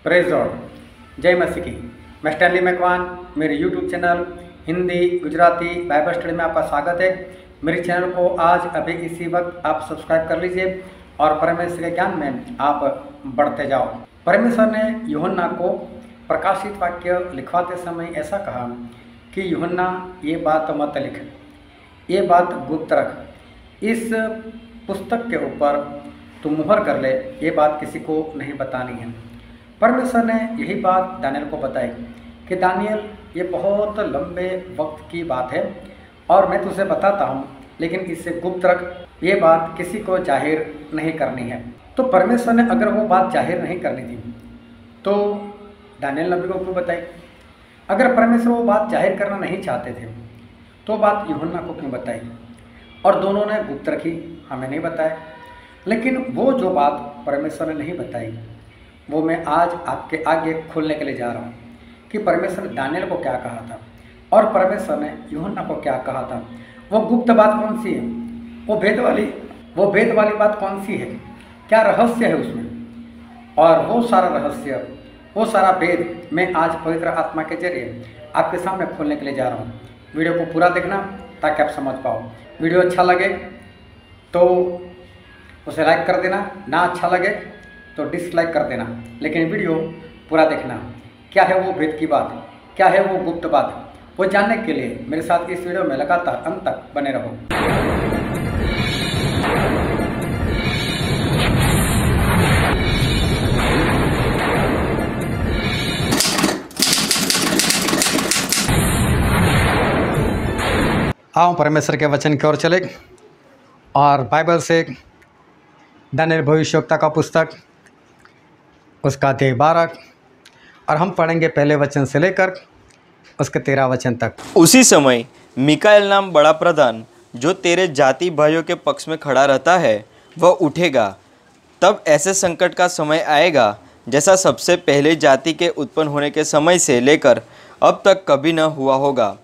Praise Lord, जय मसीह की। मैं स्टैनली मैकवान, मेरे YouTube channel Hindi Gujarati Bible study में आपका स्वागत है। मेरे चैनल को आज अभी इसी वक्त आप सब्सक्राइब कर लीजिए और परमेश्वर के ज्ञान में आप बढ़ते जाओ। परमेश्वर ने यूहन्ना को प्रकाशित वाक्य लिखवाते समय ऐसा कहा कि यूहन्ना ये बात मत लिख, ये बात गुप्त रख, इस पुस्तक के ऊपर तू मुहर कर ले, ये बात किसी को नहीं बतानी है। परमेश्वर ने यही बात दानियल को बताई कि दानियल, ये बहुत लंबे वक्त की बात है और मैं तुझे बताता हूँ, लेकिन इसे गुप्त रख, ये बात किसी को जाहिर नहीं करनी है। तो परमेश्वर ने अगर वो बात जाहिर नहीं करनी थी तो दानियल नबी को क्यों बताई? अगर परमेश्वर वो बात जाहिर करना नहीं चाहते थे तो बात यूहन्ना को क्यों बताई? और दोनों ने गुप्त रखी, हमें नहीं बताया। लेकिन वो जो बात परमेश्वर ने नहीं बताई वो मैं आज आपके आगे खोलने के लिए जा रहा हूँ कि परमेश्वर ने दानियल को क्या कहा था और परमेश्वर ने यूहन्ना को क्या कहा था। वो गुप्त बात कौन सी है? वो भेद वाली बात कौन सी है? क्या रहस्य है उसमें? और वो सारा रहस्य, वो सारा भेद मैं आज पवित्र आत्मा के जरिए आपके सामने खोलने के लिए जा रहा हूँ। वीडियो को पूरा देखना ताकि आप समझ पाओ। वीडियो अच्छा लगे तो उसे लाइक कर देना, ना अच्छा लगे तो डिसलाइक कर देना, लेकिन वीडियो पूरा देखना। क्या है वो भेद की बात, क्या है वो गुप्त बात, वो जानने के लिए मेरे साथ इस वीडियो में लगातार अंत तक बने रहो। आओ परमेश्वर के वचन की ओर चले और बाइबल से दानियल भविष्यवक्ता का पुस्तक उसका अध्याय 12 और हम पढ़ेंगे पहले वचन से लेकर उसके 13 वचन तक। उसी समय मिकाएल नाम बड़ा प्रधान, जो तेरे जाति भाइयों के पक्ष में खड़ा रहता है, वह उठेगा। तब ऐसे संकट का समय आएगा जैसा सबसे पहले जाति के उत्पन्न होने के समय से लेकर अब तक कभी न हुआ होगा।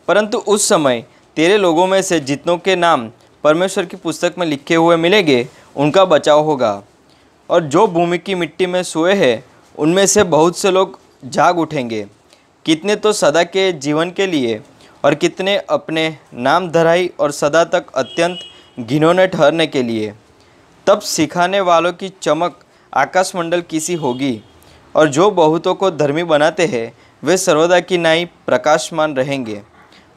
परंतु उस समय तेरे लोगों में से जितनों के नाम परमेश्वर की पुस्तक में लिखे हुए मिलेंगे, उनका बचाव होगा। और जो भूमि की मिट्टी में सोए हैं, उनमें से बहुत से लोग जाग उठेंगे, कितने तो सदा के जीवन के लिए और कितने अपने नाम धराई और सदा तक अत्यंत घिनौने ठहरने के लिए। तब सिखाने वालों की चमक आकाशमंडल की सी होगी, और जो बहुतों को धर्मी बनाते हैं वे सर्वदा की नाई प्रकाशमान रहेंगे।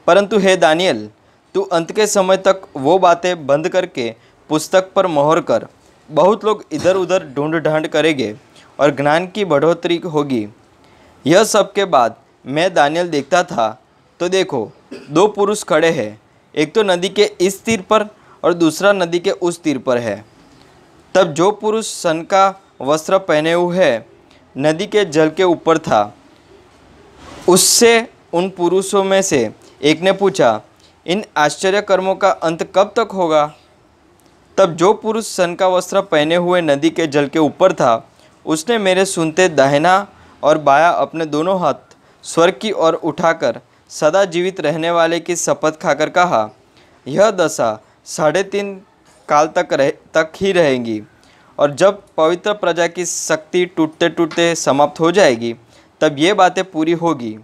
परंतु हे दानियल, तू अंत के समय तक वो बातें बंद करके पुस्तक पर मोहर कर। बहुत लोग इधर उधर ढूंढ ढांड करेंगे और ज्ञान की बढ़ोतरी होगी। यह सब के बाद मैं दानियल देखता था तो देखो, 2 पुरुष खड़े हैं, एक तो नदी के इस तीर पर और दूसरा नदी के उस तीर पर है। तब जो पुरुष सन का वस्त्र पहने हुए है नदी के जल के ऊपर था। उससे उन पुरुषों में से एक ने पूछा, इन आश्चर्य कर्मों का अंत कब तक होगा? तब जो पुरुष सन का वस्त्र पहने हुए नदी के जल के ऊपर था, उसने मेरे सुनते दाहिना और बायां अपने दोनों हाथ स्वर्ग की ओर उठाकर सदा जीवित रहने वाले की शपथ खाकर कहा, यह दशा 3.5 काल तक ही रहेगी, और जब पवित्र प्रजा की शक्ति टूटते टूटते समाप्त हो जाएगी, तब ये बातें पूरी होगी।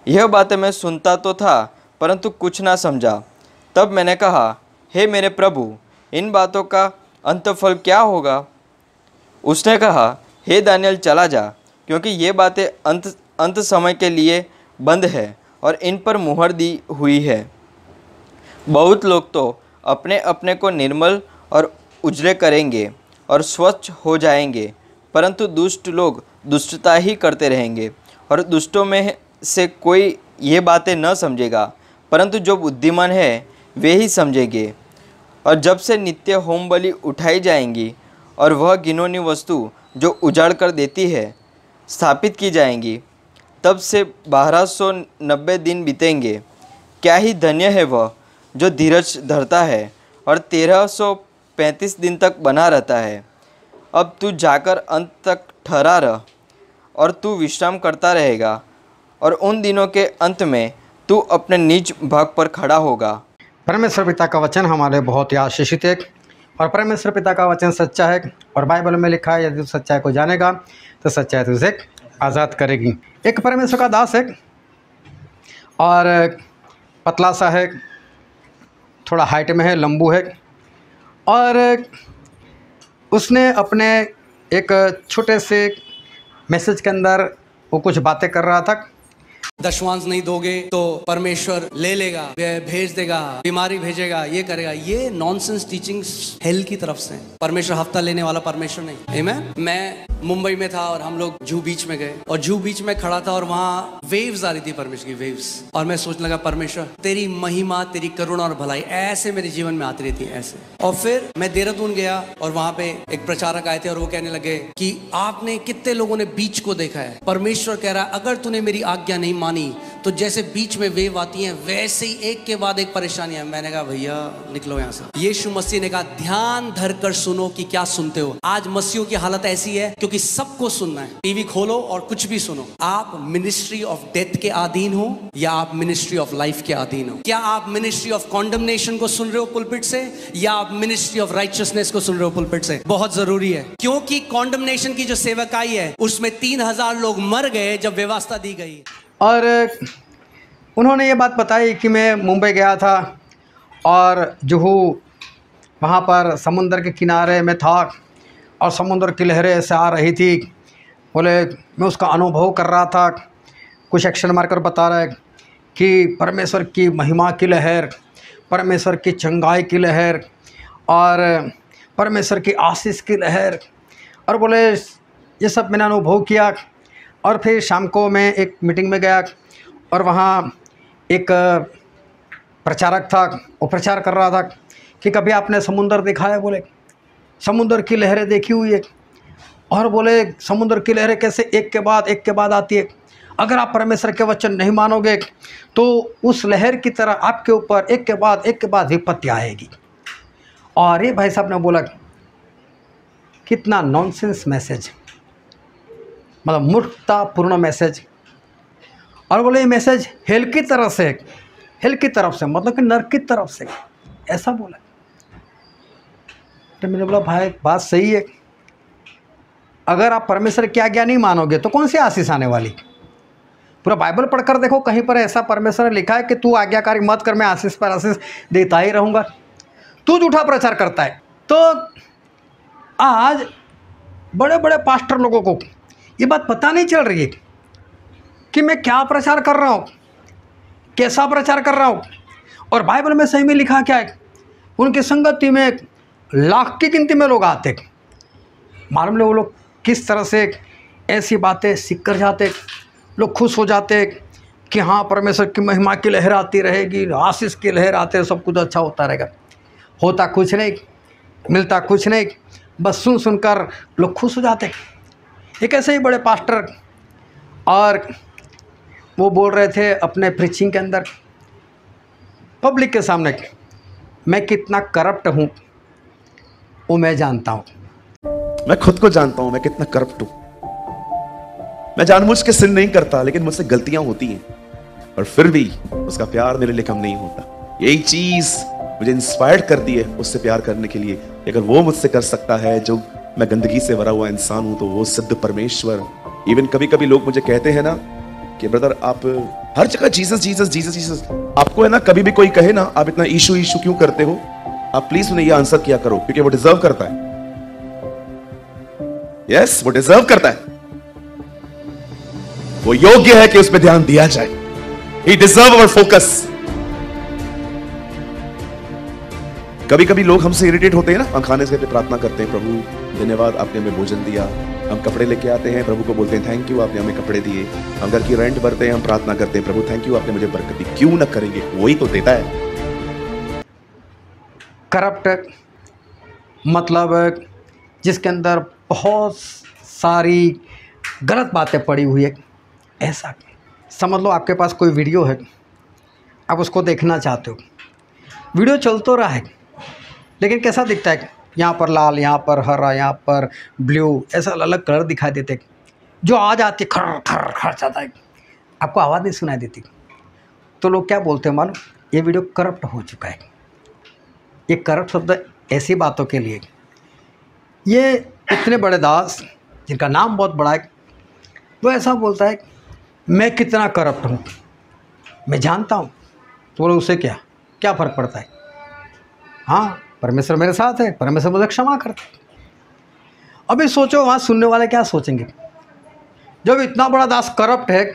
यह बातें मैं सुनता तो था, परंतु कुछ ना समझा। तब मैंने कहा, हे मेरे प्रभु, इन बातों का अंतफल क्या होगा? उसने कहा, हे दानियल, चला जा, क्योंकि ये बातें अंत समय के लिए बंद है और इन पर मुहर दी हुई है। बहुत लोग तो अपने अपने को निर्मल और उजले करेंगे और स्वच्छ हो जाएंगे, परंतु दुष्ट लोग दुष्टता ही करते रहेंगे, और दुष्टों में से कोई ये बातें न समझेगा, परंतु जो बुद्धिमान है वे ही समझेंगे। और जब से नित्य होम बलि उठाई जाएंगी और वह घिनौनी वस्तु जो उजाड़ कर देती है स्थापित की जाएंगी, तब से 1290 दिन बीतेंगे। क्या ही धन्य है वह जो धीरज धरता है और 1335 दिन तक बना रहता है। अब तू जाकर अंत तक ठहरा रह, और तू विश्राम करता रहेगा, और उन दिनों के अंत में तू अपने निज भाग पर खड़ा होगा। परमेश्वर पिता का वचन हमारे बहुत ही आशीषित है। और परमेश्वर पिता का वचन सच्चा है और बाइबल में लिखा है यदि तू सच्चाई को जानेगा तो सच्चाई तुझे आज़ाद करेगी। एक परमेश्वर का दास है और पतला सा है, थोड़ा हाइट में है, लंबू है, और उसने अपने एक छोटे से मैसेज के अंदर वो कुछ बातें कर रहा था। दशवांश नहीं दोगे तो परमेश्वर ले लेगा, भेज देगा, बीमारी भेजेगा, ये करेगा। ये नॉनसेंस टीचिंग्स हेल की तरफ से। परमेश्वर हफ्ता लेने वाला परमेश्वर नहीं। आमीन। मैं मुंबई में था और हम लोग जूहू बीच में गए और जूहू बीच में खड़ा था और वहाँ वेव्स आ रही थी, परमेश्वर की वेव्स, और मैं सोचने लगा परमेश्वर तेरी महिमा, तेरी करुणा और भलाई ऐसे मेरे जीवन में आती रहती है ऐसे। और फिर मैं देहरादून गया और वहाँ पे एक प्रचारक आए थे और वो कहने लगे कि आपने कितने लोगों ने बीच को देखा है, परमेश्वर कह रहा है अगर तूने मेरी आज्ञा नहीं मानी तो जैसे बीच में वेव आती है वैसे ही एक के बाद एक परेशानियां। मैंने कहा भैया निकलो यहां से। यीशु मसीह ने कहा ध्यान धर कर सुनो कि क्या सुनते हो। आज मसीहों की हालत ऐसी है क्योंकि सबको सुनना है। टीवी खोलो और कुछ भी सुनो। आप मिनिस्ट्री ऑफ डेथ के अधीन हो या आप मिनिस्ट्री ऑफ लाइफ के अधीन हो? क्या आप मिनिस्ट्री ऑफ कॉन्डमनेशन को सुन रहे हो पुलपिट से या आप मिनिस्ट्री ऑफ राइचियसनेस को सुन रहे हो पुलपिट से? बहुत जरूरी है, क्योंकि कॉन्डमनेशन की जो सेवकाई है उसमें 3000 लोग मर गए जब व्यवस्था दी गई। और उन्होंने ये बात बताई कि मैं मुंबई गया था और जुहू वहाँ पर समुंदर के किनारे में था और समुंदर की लहरें ऐसे आ रही थी। बोले मैं उसका अनुभव कर रहा था। कुछ एक्शन मारकर बता रहा है कि परमेश्वर की महिमा की लहर, परमेश्वर की चंगाई की लहर और परमेश्वर की आशीष की लहर। और बोले ये सब मैंने अनुभव किया। और फिर शाम को मैं एक मीटिंग में गया और वहाँ एक प्रचारक था, वो प्रचार कर रहा था कि कभी आपने समुंदर देखा है? बोले समुंदर की लहरें देखी हुई है। और बोले समुंदर की लहरें कैसे एक के बाद आती है। अगर आप परमेश्वर के वचन नहीं मानोगे तो उस लहर की तरह आपके ऊपर एक के बाद विपत्ति आएगी। और ये भाई साहब ने बोला कितना नॉनसेंस मैसेज, मतलब मूर्खतापूर्ण मैसेज। और बोले ये मैसेज हेल की तरफ से, हेल की तरफ से मतलब कि नरक की तरफ से, ऐसा बोला। तो मैंने बोला भाई बात सही है, अगर आप परमेश्वर की आज्ञा नहीं मानोगे तो कौन सी आशीष आने वाली? पूरा बाइबल पढ़कर देखो, कहीं पर ऐसा परमेश्वर ने लिखा है कि तू आज्ञाकारी मत कर, मैं आशीष पर आशीष देता ही रहूँगा। तू झूठा प्रचार करता है। तो आज बड़े बड़े पास्टर लोगों को ये बात पता नहीं चल रही है कि मैं क्या प्रचार कर रहा हूँ, कैसा प्रचार कर रहा हूँ। और बाइबल में सही में लिखा क्या है, उनकी संगति में लाख की गिनती में लोग आते। मालूम ले वो लोग किस तरह से ऐसी बातें सीख कर जाते, लोग खुश हो जाते कि हाँ परमेश्वर की महिमा की लहर आती रहेगी, आशीष की लहर आते, सब कुछ अच्छा होता रहेगा। होता कुछ नहीं, मिलता कुछ नहीं, बस सुन सुनकर लोग खुश हो जाते। एक ऐसे ही बड़े पास्टर, और वो बोल रहे थे अपने प्रीचिंग के अंदर पब्लिक के सामने, मैं कितना करप्ट हूँ वो मैं जानता हूँ। मैं खुद को जानता हूं मैं कितना करप्ट हूं। मैं जानबूझ के सिन नहीं करता, लेकिन मुझसे गलतियां होती हैं और फिर भी उसका प्यार मेरे लिए कम नहीं होता। यही चीज मुझे इंस्पायर्ड कर दी है उससे प्यार करने के लिए। अगर वो मुझसे कर सकता है जो मैं गंदगी से भरा हुआ इंसान हूं, तो वो सिद्ध परमेश्वर। इवन कभी कभी लोग मुझे कहते हैं ना कि ब्रदर आप हर जगह जीसस जीसस जीसस जीसस, आपको है ना कभी भी कोई कहे ना आप इतना ईशु ईशु क्यों करते हो, आप प्लीज उन्हें ये आंसर किया करो क्योंकि वो डिजर्व करता है। यस, वो डिजर्व करता है, वो योग्य है कि उस पर ध्यान दिया जाए। He deserve our focus. कभी कभी लोग हमसे इरिटेट होते हैं ना, हम खाने से प्रार्थना करते हैं प्रभु धन्यवाद आपने हमें भोजन दिया। हम कपड़े लेके आते हैं, प्रभु को बोलते हैं थैंक यू आपने हमें कपड़े दिए। हम घर की रेंट भरते हैं, हम प्रार्थना करते हैं प्रभु थैंक यू आपने मुझे बरकत दी। क्यों ना करेंगे, वही तो देता है। करप्ट मतलब जिसके अंदर बहुत सारी गलत बातें पड़ी हुई है, ऐसा समझ लो। आपके पास कोई वीडियो है, आप उसको देखना चाहते हो, वीडियो चल तो रहा है लेकिन कैसा दिखता है, यहाँ पर लाल, यहाँ पर हरा, यहाँ पर ब्लू, ऐसा अलग अलग कलर दिखाई देते। जो आवाज़ आती है खर खर खर जाता है, आपको आवाज़ नहीं सुनाई देती। तो लोग क्या बोलते हैं मालूम, ये वीडियो करप्ट हो चुका है। ये करप्ट शब्द ऐसी बातों के लिए। ये इतने बड़े दास जिनका नाम बहुत बड़ा है, वो ऐसा बोलता है मैं कितना करप्ट हूँ, मैं जानता हूँ। तो बोलो उससे क्या फ़र्क पड़ता है? हाँ, परमेश्वर मेरे साथ है, परमेश्वर मुझे क्षमा करता है। अभी सोचो वहाँ सुनने वाले क्या सोचेंगे, जब इतना बड़ा दास करप्ट है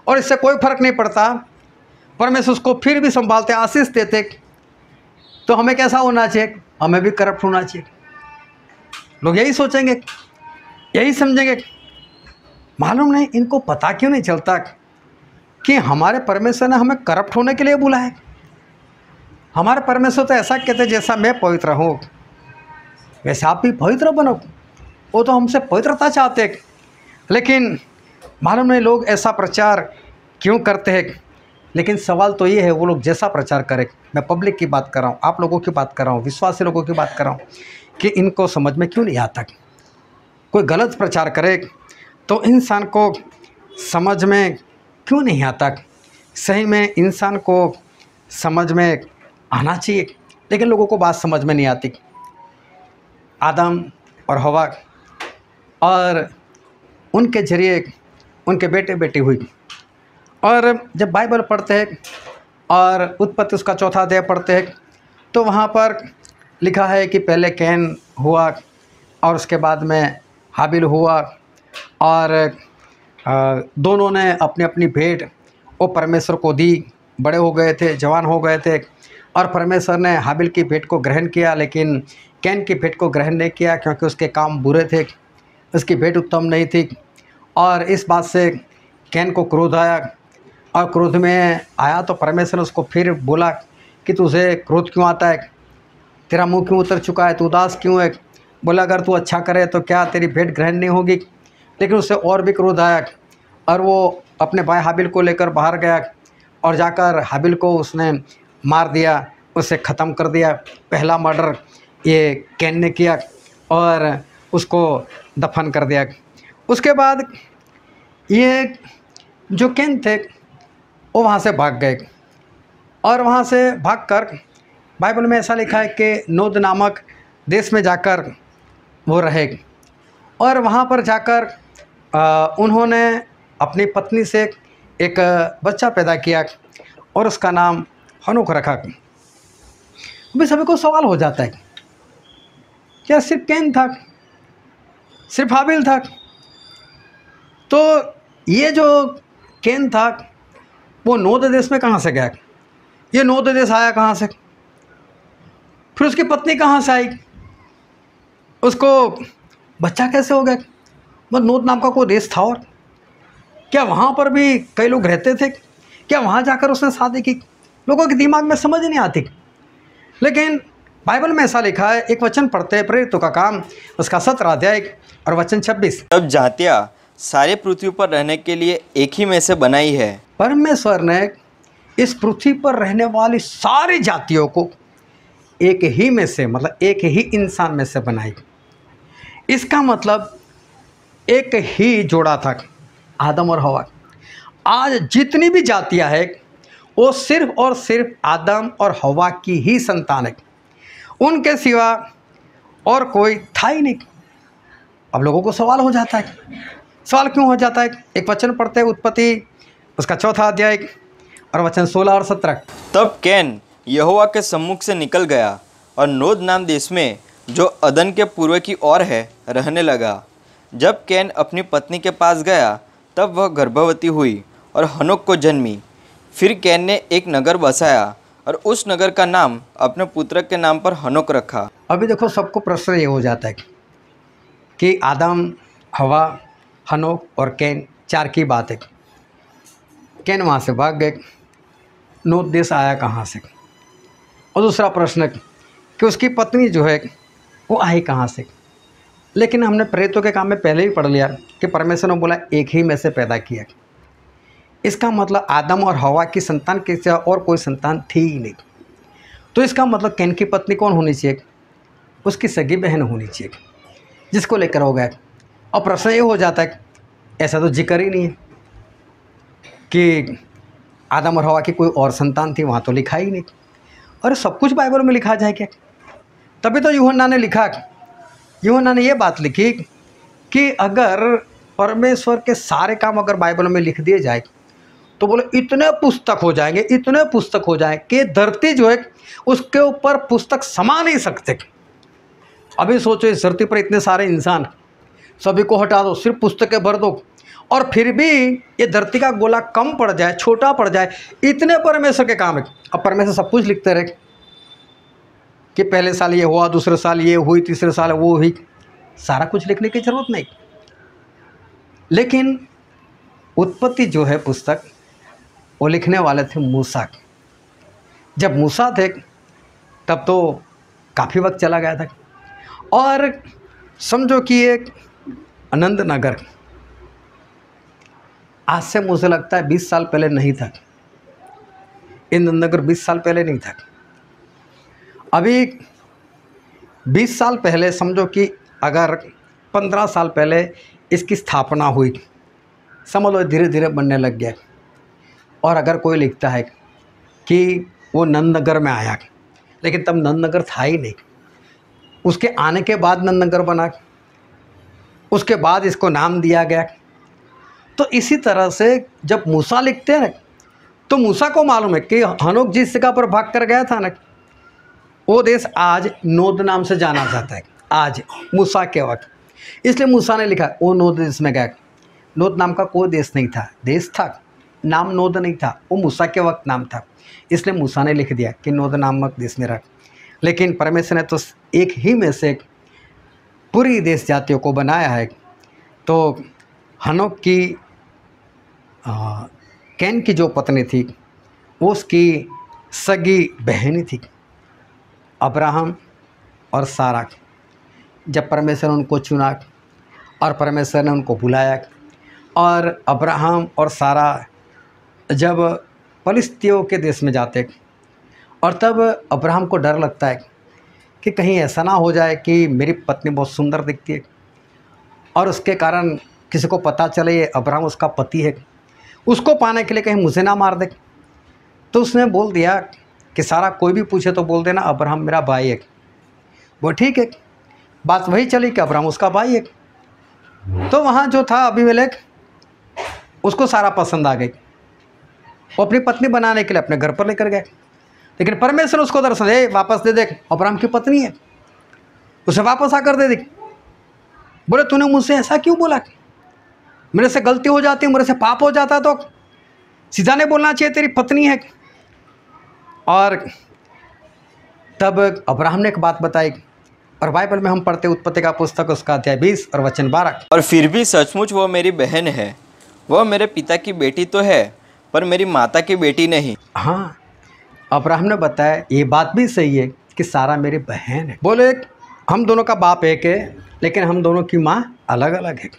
और इससे कोई फर्क नहीं पड़ता, परमेश्वर उसको फिर भी संभालते, आशीष देते, तो हमें कैसा होना चाहिए? हमें भी करप्ट होना चाहिए। लोग यही सोचेंगे, यही समझेंगे। मालूम नहीं इनको पता क्यों नहीं चलता कि हमारे परमेश्वर ने हमें करप्ट होने के लिए बुलाया है। हमारे परमेश्वर तो ऐसा कहते हैं जैसा मैं पवित्र हूँ वैसे आप भी पवित्र बनो। वो तो हमसे पवित्रता चाहते हैं, लेकिन मालूम नहीं लोग ऐसा प्रचार क्यों करते हैं। लेकिन सवाल तो ये है, वो लोग जैसा प्रचार करें, मैं पब्लिक की बात कर रहा हूँ, आप लोगों की बात कर रहा हूँ, विश्वासी लोगों की बात कर रहा हूँ, कि इनको समझ में क्यों नहीं आता। कोई गलत प्रचार करे तो इंसान को समझ में क्यों नहीं आता। सही में इंसान को समझ में आना चाहिए, लेकिन लोगों को बात समझ में नहीं आती। आदम और हवा और उनके जरिए उनके बेटे बेटी हुई। और जब बाइबल पढ़ते हैं और उत्पत्ति उसका 4 अध्याय पढ़ते हैं तो वहाँ पर लिखा है कि पहले कैन हुआ और उसके बाद में हाबिल हुआ, और दोनों ने अपनी अपनी भेंट वो परमेश्वर को दी। बड़े हो गए थे, जवान हो गए थे, और परमेश्वर ने हाबिल की भेंट को ग्रहण किया, लेकिन कैन की भेंट को ग्रहण नहीं किया क्योंकि उसके काम बुरे थे, उसकी भेंट उत्तम नहीं थी। और इस बात से कैन को क्रोध आया, और क्रोध में आया तो परमेश्वर ने उसको फिर बोला कि तुझे क्रोध क्यों आता है, तेरा मुंह क्यों उतर चुका है, तू उदास क्यों है? बोला अगर तू अच्छा करे तो क्या तेरी भेंट ग्रहण नहीं होगी? लेकिन उससे और भी क्रोध आया और वो अपने भाई हाबिल को लेकर बाहर गया और जाकर हाबिल को उसने मार दिया, उसे ख़त्म कर दिया। पहला मर्डर ये कैन ने किया और उसको दफन कर दिया। उसके बाद ये जो कैन थे वो वहाँ से भाग गए, और वहाँ से भागकर बाइबल में ऐसा लिखा है कि नोद नामक देश में जाकर वो रहे, और वहाँ पर जाकर उन्होंने अपनी पत्नी से एक बच्चा पैदा किया और उसका नाम हनोक रखा। अभी सभी को सवाल हो जाता है, क्या सिर्फ कैन था, सिर्फ हाबिल था? तो ये जो कैन था वो नोद देश में कहाँ से गया? ये नोद देश आया कहाँ से? फिर उसकी पत्नी कहाँ से आई? उसको बच्चा कैसे हो गया? मतलब नोद नाम का कोई देश था, और क्या वहाँ पर भी कई लोग रहते थे? क्या वहाँ जाकर उसने शादी की? लोगों के दिमाग में समझ नहीं आती। लेकिन बाइबल में ऐसा लिखा है, एक वचन पढ़ते हैं, प्रेरितों का काम उसका 17 अध्याय और वचन 26। तब जातियाँ सारे पृथ्वी पर रहने के लिए एक ही में से बनाई है। परमेश्वर ने इस पृथ्वी पर रहने वाली सारी जातियों को एक ही में से, मतलब एक ही इंसान में से बनाई। इसका मतलब एक ही जोड़ा था, आदम और हवा। आज जितनी भी जातियां हैं वो सिर्फ और सिर्फ आदम और हवा की ही संतान है, उनके सिवा और कोई था ही नहीं। अब लोगों को सवाल हो जाता है, सवाल क्यों हो जाता है? एक वचन पढ़ते हैं, उत्पत्ति उसका 4 अध्याय और वचन 16 और 17। तब कैन यहोवा के सम्मुख से निकल गया और नोद नाम देश में जो अदन के पूर्व की ओर है रहने लगा। जब कैन अपनी पत्नी के पास गया तब वह गर्भवती हुई और हनोक को जन्मी। फिर कैन ने एक नगर बसाया और उस नगर का नाम अपने पुत्र के नाम पर हनोक रखा। अभी देखो सबको प्रश्न ये हो जाता है कि आदम, हवा, हनोक और कैन 4 की बात है। कैन वहाँ से भाग गए, नोद देश आया कहाँ से? और दूसरा प्रश्न कि उसकी पत्नी जो है वो आई कहाँ से? लेकिन हमने प्रेरितों के काम में पहले ही पढ़ लिया कि परमेश्वर ने बोला एक ही में से पैदा किया। इसका मतलब आदम और हवा की संतान के सिवा और कोई संतान थी ही नहीं। तो इसका मतलब कैन की पत्नी कौन होनी चाहिए? उसकी सगी बहन होनी चाहिए, जिसको लेकर हो गया। और प्रश्न ये हो जाता है, ऐसा तो जिक्र ही नहीं है कि आदम और हवा की कोई और संतान थी, वहाँ तो लिखा ही नहीं। और सब कुछ बाइबल में लिखा जाए क्या? तभी तो यूहन्ना ने लिखा, यूहन्ना ने ये बात लिखी कि अगर परमेश्वर के सारे काम अगर बाइबल में लिख दिए जाए तो बोले इतने पुस्तक हो जाएंगे, इतने पुस्तक हो जाए कि धरती जो है उसके ऊपर पुस्तक समा नहीं सकते। अभी सोचो इस धरती पर इतने सारे इंसान, सभी को हटा दो, सिर्फ पुस्तकें भर दो, और फिर भी ये धरती का गोला कम पड़ जाए, छोटा पड़ जाए, इतने परमेश्वर के काम है। अब परमेश्वर सब कुछ लिखते रहे कि पहले साल ये हुआ, दूसरे साल ये हुई, तीसरे साल वो हुई, सारा कुछ लिखने की जरूरत नहीं। लेकिन उत्पत्ति जो है पुस्तक, वो लिखने वाले थे मूसा। जब मूसा थे तब तो काफ़ी वक्त चला गया था, और समझो कि एक आनंद नगर आज से मुझे लगता है 20 साल पहले नहीं था। आनंद नगर 20 साल पहले नहीं था। अभी 20 साल पहले समझो कि अगर 15 साल पहले इसकी स्थापना हुई, समझ लो धीरे धीरे बनने लग गया। और अगर कोई लिखता है कि वो नंदनगर में आया, लेकिन तब नंदनगर था ही नहीं, उसके आने के बाद नंदनगर बना, उसके बाद इसको नाम दिया गया। तो इसी तरह से जब मूसा लिखते हैं ना, तो मूसा को मालूम है कि हनोक जिस जगह पर भाग कर गया था ना, वो देश आज नोद नाम से जाना जाता है, आज मूसा के वक्त। इसलिए मूसा ने लिखा वो नोद देश में गया। नोद नाम का कोई देश नहीं था, देश था, नाम नोद नहीं था, वो मूसा के वक्त नाम था। इसलिए मूसा ने लिख दिया कि नोद नामक देश में रख। लेकिन परमेश्वर ने तो एक ही में से पूरी देश जातियों को बनाया है। तो हनोक की कैन की जो पत्नी थी वो उसकी सगी बहनी थी, अब्राहम और सारा। जब परमेश्वर ने उनको चुना और परमेश्वर ने उनको बुलाया, और अब्राहम और सारा जब फलिस्तियों के देश में जाते, और तब अब्राहम को डर लगता है कि कहीं ऐसा ना हो जाए कि मेरी पत्नी बहुत सुंदर दिखती है और उसके कारण किसी को पता चले ये अब्राहम उसका पति है, उसको पाने के लिए कहीं मुझे ना मार दे। तो उसने बोल दिया कि सारा कोई भी पूछे तो बोल देना अब्राहम मेरा भाई है। वो ठीक है, बात वही चली कि अब्राहम उसका भाई है। तो वहाँ जो था अबीमेलेक, उसको सारा पसंद आ गई, वो अपनी पत्नी बनाने के लिए अपने घर पर लेकर गए। लेकिन परमेश्वर उसको दर्शन दे, वापस दे दे, अब्राहम की पत्नी है, उसे वापस आकर दे दे। बोले तूने मुझसे ऐसा क्यों बोला? मेरे से गलती हो जाती, मेरे से पाप हो जाता तो सीधा नहीं बोलना चाहिए तेरी पत्नी है। और तब अब्राहम ने एक बात बताई, और बाइबल में हम पढ़ते उत्पत्ति का पुस्तक उसका अध्याय 20 और वचन 12। और फिर भी सचमुच वो मेरी बहन है, वह मेरे पिता की बेटी तो है पर मेरी माता की बेटी नहीं। हाँ, अब्राहम ने बताया ये बात भी सही है कि सारा मेरी बहन है। बोले हम दोनों का बाप एक है लेकिन हम दोनों की माँ अलग अलग है।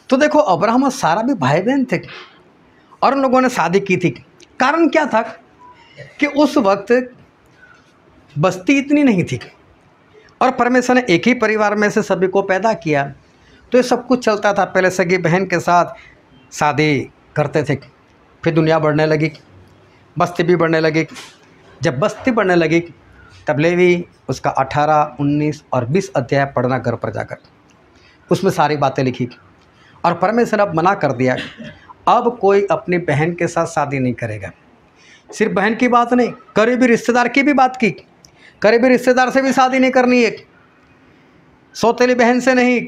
तो देखो अब्राहम और सारा भी भाई बहन थे और उन लोगों ने शादी की थी। कारण क्या था कि उस वक्त बस्ती इतनी नहीं थी और परमेश्वर ने एक ही परिवार में से सभी को पैदा किया, तो ये सब कुछ चलता था। पहले सगी बहन के साथ शादी करते थे, फिर दुनिया बढ़ने लगी, बस्ती भी बढ़ने लगी। जब बस्ती बढ़ने लगी तब लेवी उसका 18, 19 और 20 अध्याय पढ़ना घर पर जाकर, उसमें सारी बातें लिखी। और परमेश्वर ने अब मना कर दिया, अब कोई अपनी बहन के साथ शादी नहीं करेगा। सिर्फ बहन की बात नहीं, करीबी रिश्तेदार की भी बात की, करीबी रिश्तेदार से भी शादी नहीं करनी है। सौतेली बहन से नहीं,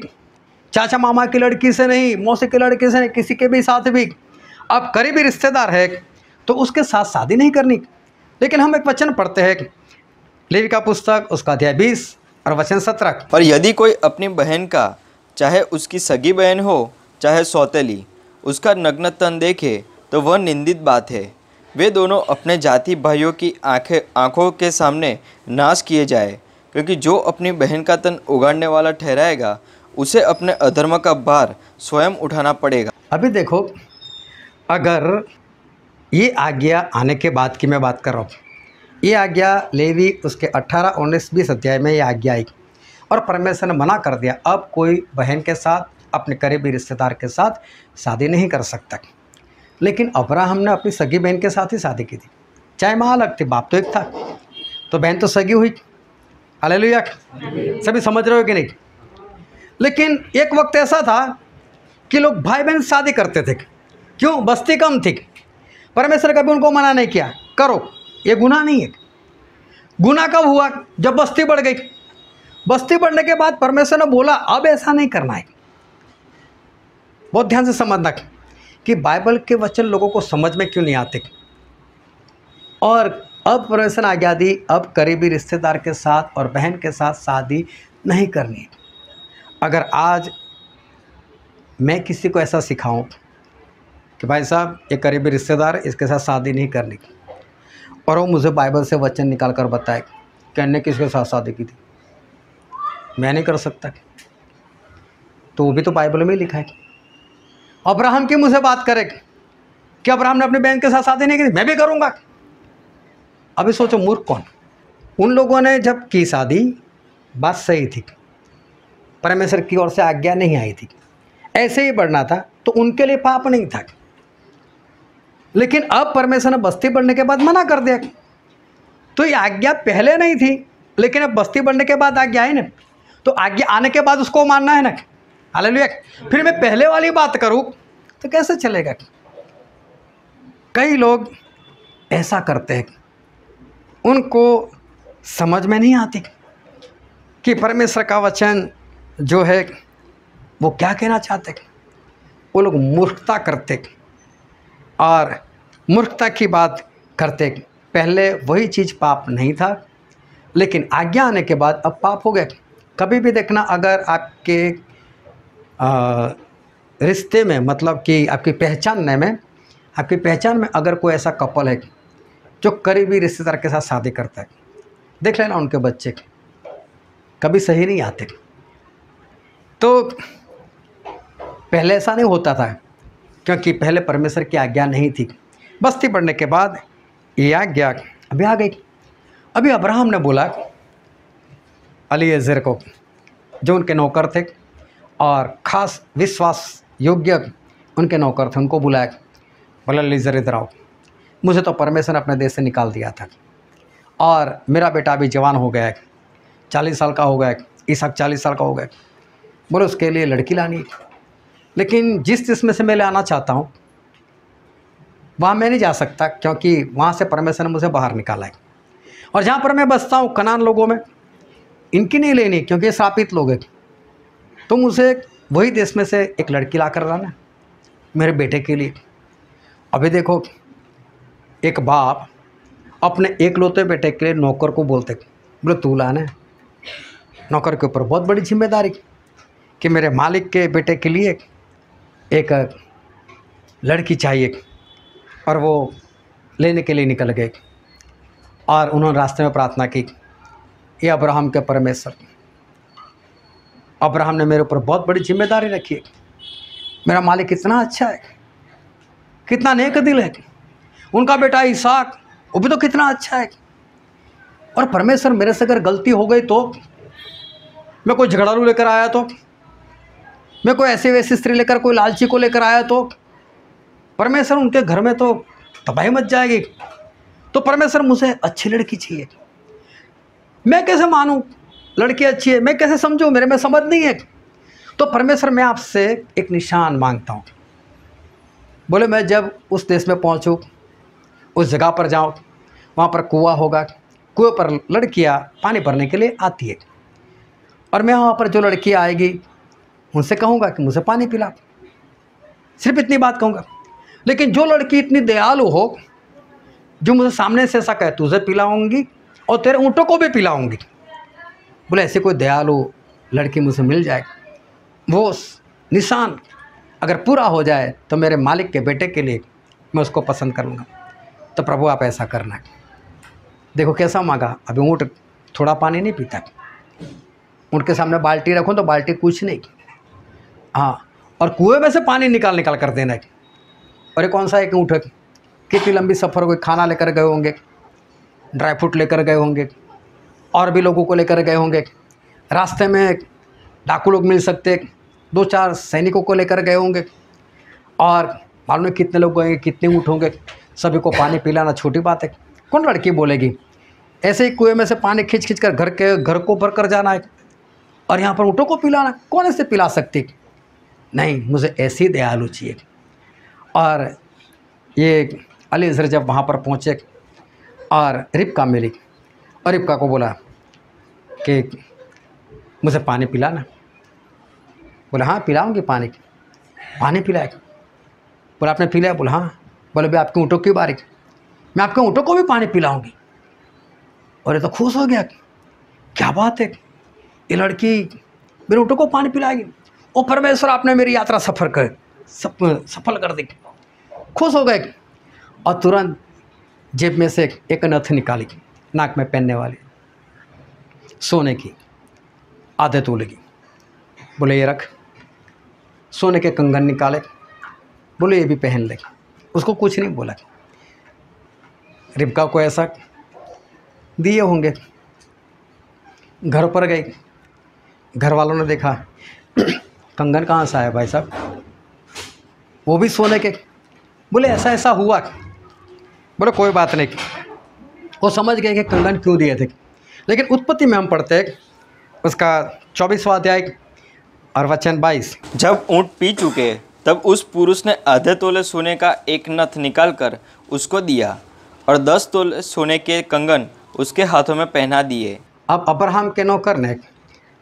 चाचा मामा की लड़की से नहीं, मौसी की लड़की से नहीं, किसी के भी साथ भी। अब करीबी रिश्तेदार है तो उसके साथ शादी नहीं करनी। लेकिन हम एक वचन पढ़ते हैं, लेवी का पुस्तक उसका अध्याय 20 और वचन 17। और यदि कोई अपनी बहन का, चाहे उसकी सगी बहन हो चाहे सौतेली, उसका नग्न तन देखे तो वह निंदित बात है। वे दोनों अपने जाति भाइयों की आँखों के सामने नाश किए जाए, क्योंकि जो अपनी बहन का तन उगाड़ने वाला ठहराएगा उसे अपने अधर्म का भार स्वयं उठाना पड़ेगा। अभी देखो, अगर ये आज्ञा आने के बाद की मैं बात कर रहा हूँ, ये आज्ञा लेवी उसके 18, 19, 20 अध्याय में ये आज्ञा आई और परमेश्वर ने मना कर दिया, अब कोई बहन के साथ, अपने करीबी रिश्तेदार के साथ शादी नहीं कर सकता। लेकिन अब्राहम ने अपनी सगी बहन के साथ ही शादी की थी, चाहे माँ अलग थी, बाप तो एक था, तो बहन तो सगी हुई। हालेलुया। सभी समझ रहे हो कि नहीं? लेकिन एक वक्त ऐसा था कि लोग भाई बहन शादी करते थे। क्यों? बस्ती कम थी। परमेश्वर कभी उनको मना नहीं किया, करो, ये गुनाह नहीं है। गुनाह कब हुआ? जब बस्ती बढ़ गई। बस्ती बढ़ने के बाद परमेश्वर ने बोला अब ऐसा नहीं करना है। बहुत ध्यान से समझना कि बाइबल के वचन लोगों को समझ में क्यों नहीं आते। और अब परमेश्वर ने आज्ञा दी, अब करीबी रिश्तेदार के साथ और बहन के साथ शादी नहीं करनी है। अगर आज मैं किसी को ऐसा सिखाऊं कि भाई साहब ये करीबी रिश्तेदार, इसके साथ शादी नहीं करनी, और वो मुझे बाइबल से वचन निकाल कर बताए कि अन्य किसके साथ शादी की थी, मैं नहीं कर सकता। तो वो भी तो बाइबल में लिखा है। अब्राहम की मुझे बात करे कि अब्राहम ने अपनी बहन के साथ शादी नहीं की, मैं भी करूँगा। अभी सोचो मूर्ख कौन? उन लोगों ने जब की शादी, बात सही थी, परमेश्वर की ओर से आज्ञा नहीं आई थी, ऐसे ही बढ़ना था, तो उनके लिए पाप नहीं था। लेकिन अब परमेश्वर ने बस्ती बढ़ने के बाद मना कर दिया। तो ये आज्ञा पहले नहीं थी, लेकिन अब बस्ती बढ़ने के बाद आज्ञा है ना, तो आज्ञा आने के बाद उसको मानना है ना। हालेलुया। फिर मैं पहले वाली बात करूं तो कैसे चलेगा? कई लोग ऐसा करते हैं, उनको समझ में नहीं आती कि परमेश्वर का वचन जो है वो क्या कहना चाहते। वो लोग मूर्खता करते और मूर्खता की बात करते। पहले वही चीज़ पाप नहीं था, लेकिन आज्ञा आने के बाद अब पाप हो गए। कभी भी देखना, अगर आपके रिश्ते में, मतलब कि आपकी पहचान में अगर कोई ऐसा कपल है जो करीबी रिश्तेदार के साथ शादी करता है, देख लेना उनके बच्चे कभी सही नहीं आते। तो पहले ऐसा नहीं होता था, क्योंकि पहले परमेश्वर की आज्ञा नहीं थी। बस्ती बढ़ने के बाद ये आज्ञा अभी आ गई। अभी अब्राहम ने बोला एलीएज़र को, जो उनके नौकर थे और ख़ास विश्वास योग्य उनके नौकर थे, उनको बुलाया, बोला एलीएज़र इधर आओ, मुझे तो परमेश्वर ने अपने देश से निकाल दिया था और मेरा बेटा अभी जवान हो गया है, 40 साल का हो गया है, इसहाक 40 साल का हो गया है। बोले उसके लिए लड़की लानी है, लेकिन जिस देश में से मैं लाना चाहता हूँ वहाँ मैं नहीं जा सकता, क्योंकि वहाँ से परमेश्वर ने मुझे बाहर निकाला है। और जहाँ पर मैं बसता हूँ कनान लोगों में, इनकी नहीं लेनी, क्योंकि ये श्रापित लोग हैं। तो मुझे वही देश में से एक लड़की ला कर लाना मेरे बेटे के लिए। अभी देखो, एक बाप अपने एकलौते बेटे के लिए नौकर को बोलते, बोले तू लाना है। नौकर के ऊपर बहुत बड़ी जिम्मेदारी कि मेरे मालिक के बेटे के लिए एक लड़की चाहिए, और वो लेने के लिए निकल गए। और उन्होंने रास्ते में प्रार्थना की, ये अब्राहम के परमेश्वर, अब्राहम ने मेरे ऊपर बहुत बड़ी जिम्मेदारी रखी है, मेरा मालिक कितना अच्छा है, कितना नेक दिल है, उनका बेटा इसहाक वो भी तो कितना अच्छा है। और परमेश्वर मेरे से अगर गलती हो गई तो, मैं कोई झगड़ालू लेकर आया तो, मैं कोई ऐसी वैसी स्त्री लेकर, कोई लालची को लेकर आया तो, परमेश्वर उनके घर में तो तबाही मच जाएगी। तो परमेश्वर मुझे अच्छी लड़की चाहिए, मैं कैसे मानूं लड़की अच्छी है, मैं कैसे समझूं, मेरे में समझ नहीं है। तो परमेश्वर मैं आपसे एक निशान मांगता हूं। बोले मैं जब उस देश में पहुंचूं, उस जगह पर जाऊं, वहाँ पर कुआं होगा, कुएं पर लड़कियां पानी भरने के लिए आती है, और मैं वहाँ पर जो लड़की आएगी उनसे कहूँगा कि मुझे पानी पिला, सिर्फ इतनी बात कहूँगा। लेकिन जो लड़की इतनी दयालु हो, जो मुझे सामने से ऐसा कहे तुझे पिलाऊंगी और तेरे ऊँटों को भी पिलाऊंगी, बोले ऐसे कोई दयालु लड़की मुझे मिल जाए, वो निशान अगर पूरा हो जाए तो मेरे मालिक के बेटे के लिए मैं उसको पसंद करूँगा। तो प्रभु आप ऐसा करना। देखो कैसा मांगा। अभी ऊँट थोड़ा पानी नहीं पीता, ऊँट के सामने बाल्टी रखो तो बाल्टी कुछ नहीं, हाँ, और कुएं में से पानी निकाल कर देना है। और ये कौन सा एक ऊँट है, कितनी लंबी सफ़र हो गई, खाना लेकर गए होंगे, ड्राई फ्रूट लेकर गए होंगे, और भी लोगों को लेकर गए होंगे, रास्ते में डाकू लोग मिल सकते, 2-4 सैनिकों को लेकर गए होंगे, और मालूम है कितने लोग गए, कितने ऊँट होंगे, सभी को पानी पिलाना छोटी बात है। कौन लड़की बोलेगी ऐसे ही कुएं में से पानी खींच खींच कर घर को भर कर जाना है और यहाँ पर ऊँटों को पिलाना, कौन ऐसे पिला सकती? नहीं, मुझे ऐसी दयालु चाहिए। और ये अलीज़र जब वहाँ पर पहुँचे और रिबका मिली और रिबका को बोला कि मुझे पानी पिलाना। बोला हाँ पिलाऊंगी पानी पिलाए। बोला आपने पी लिया? बोला हाँ। बोले भाई आपके ऊँटों की बारी, मैं आपके ऊँटों को भी पानी पिलाऊंगी। और ये तो खुश हो गया, क्या बात है, ये लड़की मेरे ऊँटों को पानी पिलाएगी। ओ परमेश्वर आपने मेरी यात्रा सफल कर दी। खुश हो गए और तुरंत जेब में से एक नथ निकाली, नाक में पहनने वाली सोने की आधे तोले की। बोले ये रख। सोने के कंगन निकाले, बोले ये भी पहन ले। उसको कुछ नहीं बोला। रिबका को ऐसा दिए होंगे। घर पर गई, घर वालों ने देखा कंगन कहाँ से आया भाई साहब, वो भी सोने के। बोले ऐसा ऐसा हुआ। बोले कोई बात नहीं। वो समझ गए कि कंगन क्यों दिए थे। लेकिन उत्पत्ति में हम पढ़ते हैं उसका 24वां अध्याय और वचन 22। जब ऊँट पी चुके तब उस पुरुष ने आधे तोले सोने का एक नथ निकालकर उसको दिया और 10 तोले सोने के कंगन उसके हाथों में पहना दिए। अब अब्राहम के नौकर ने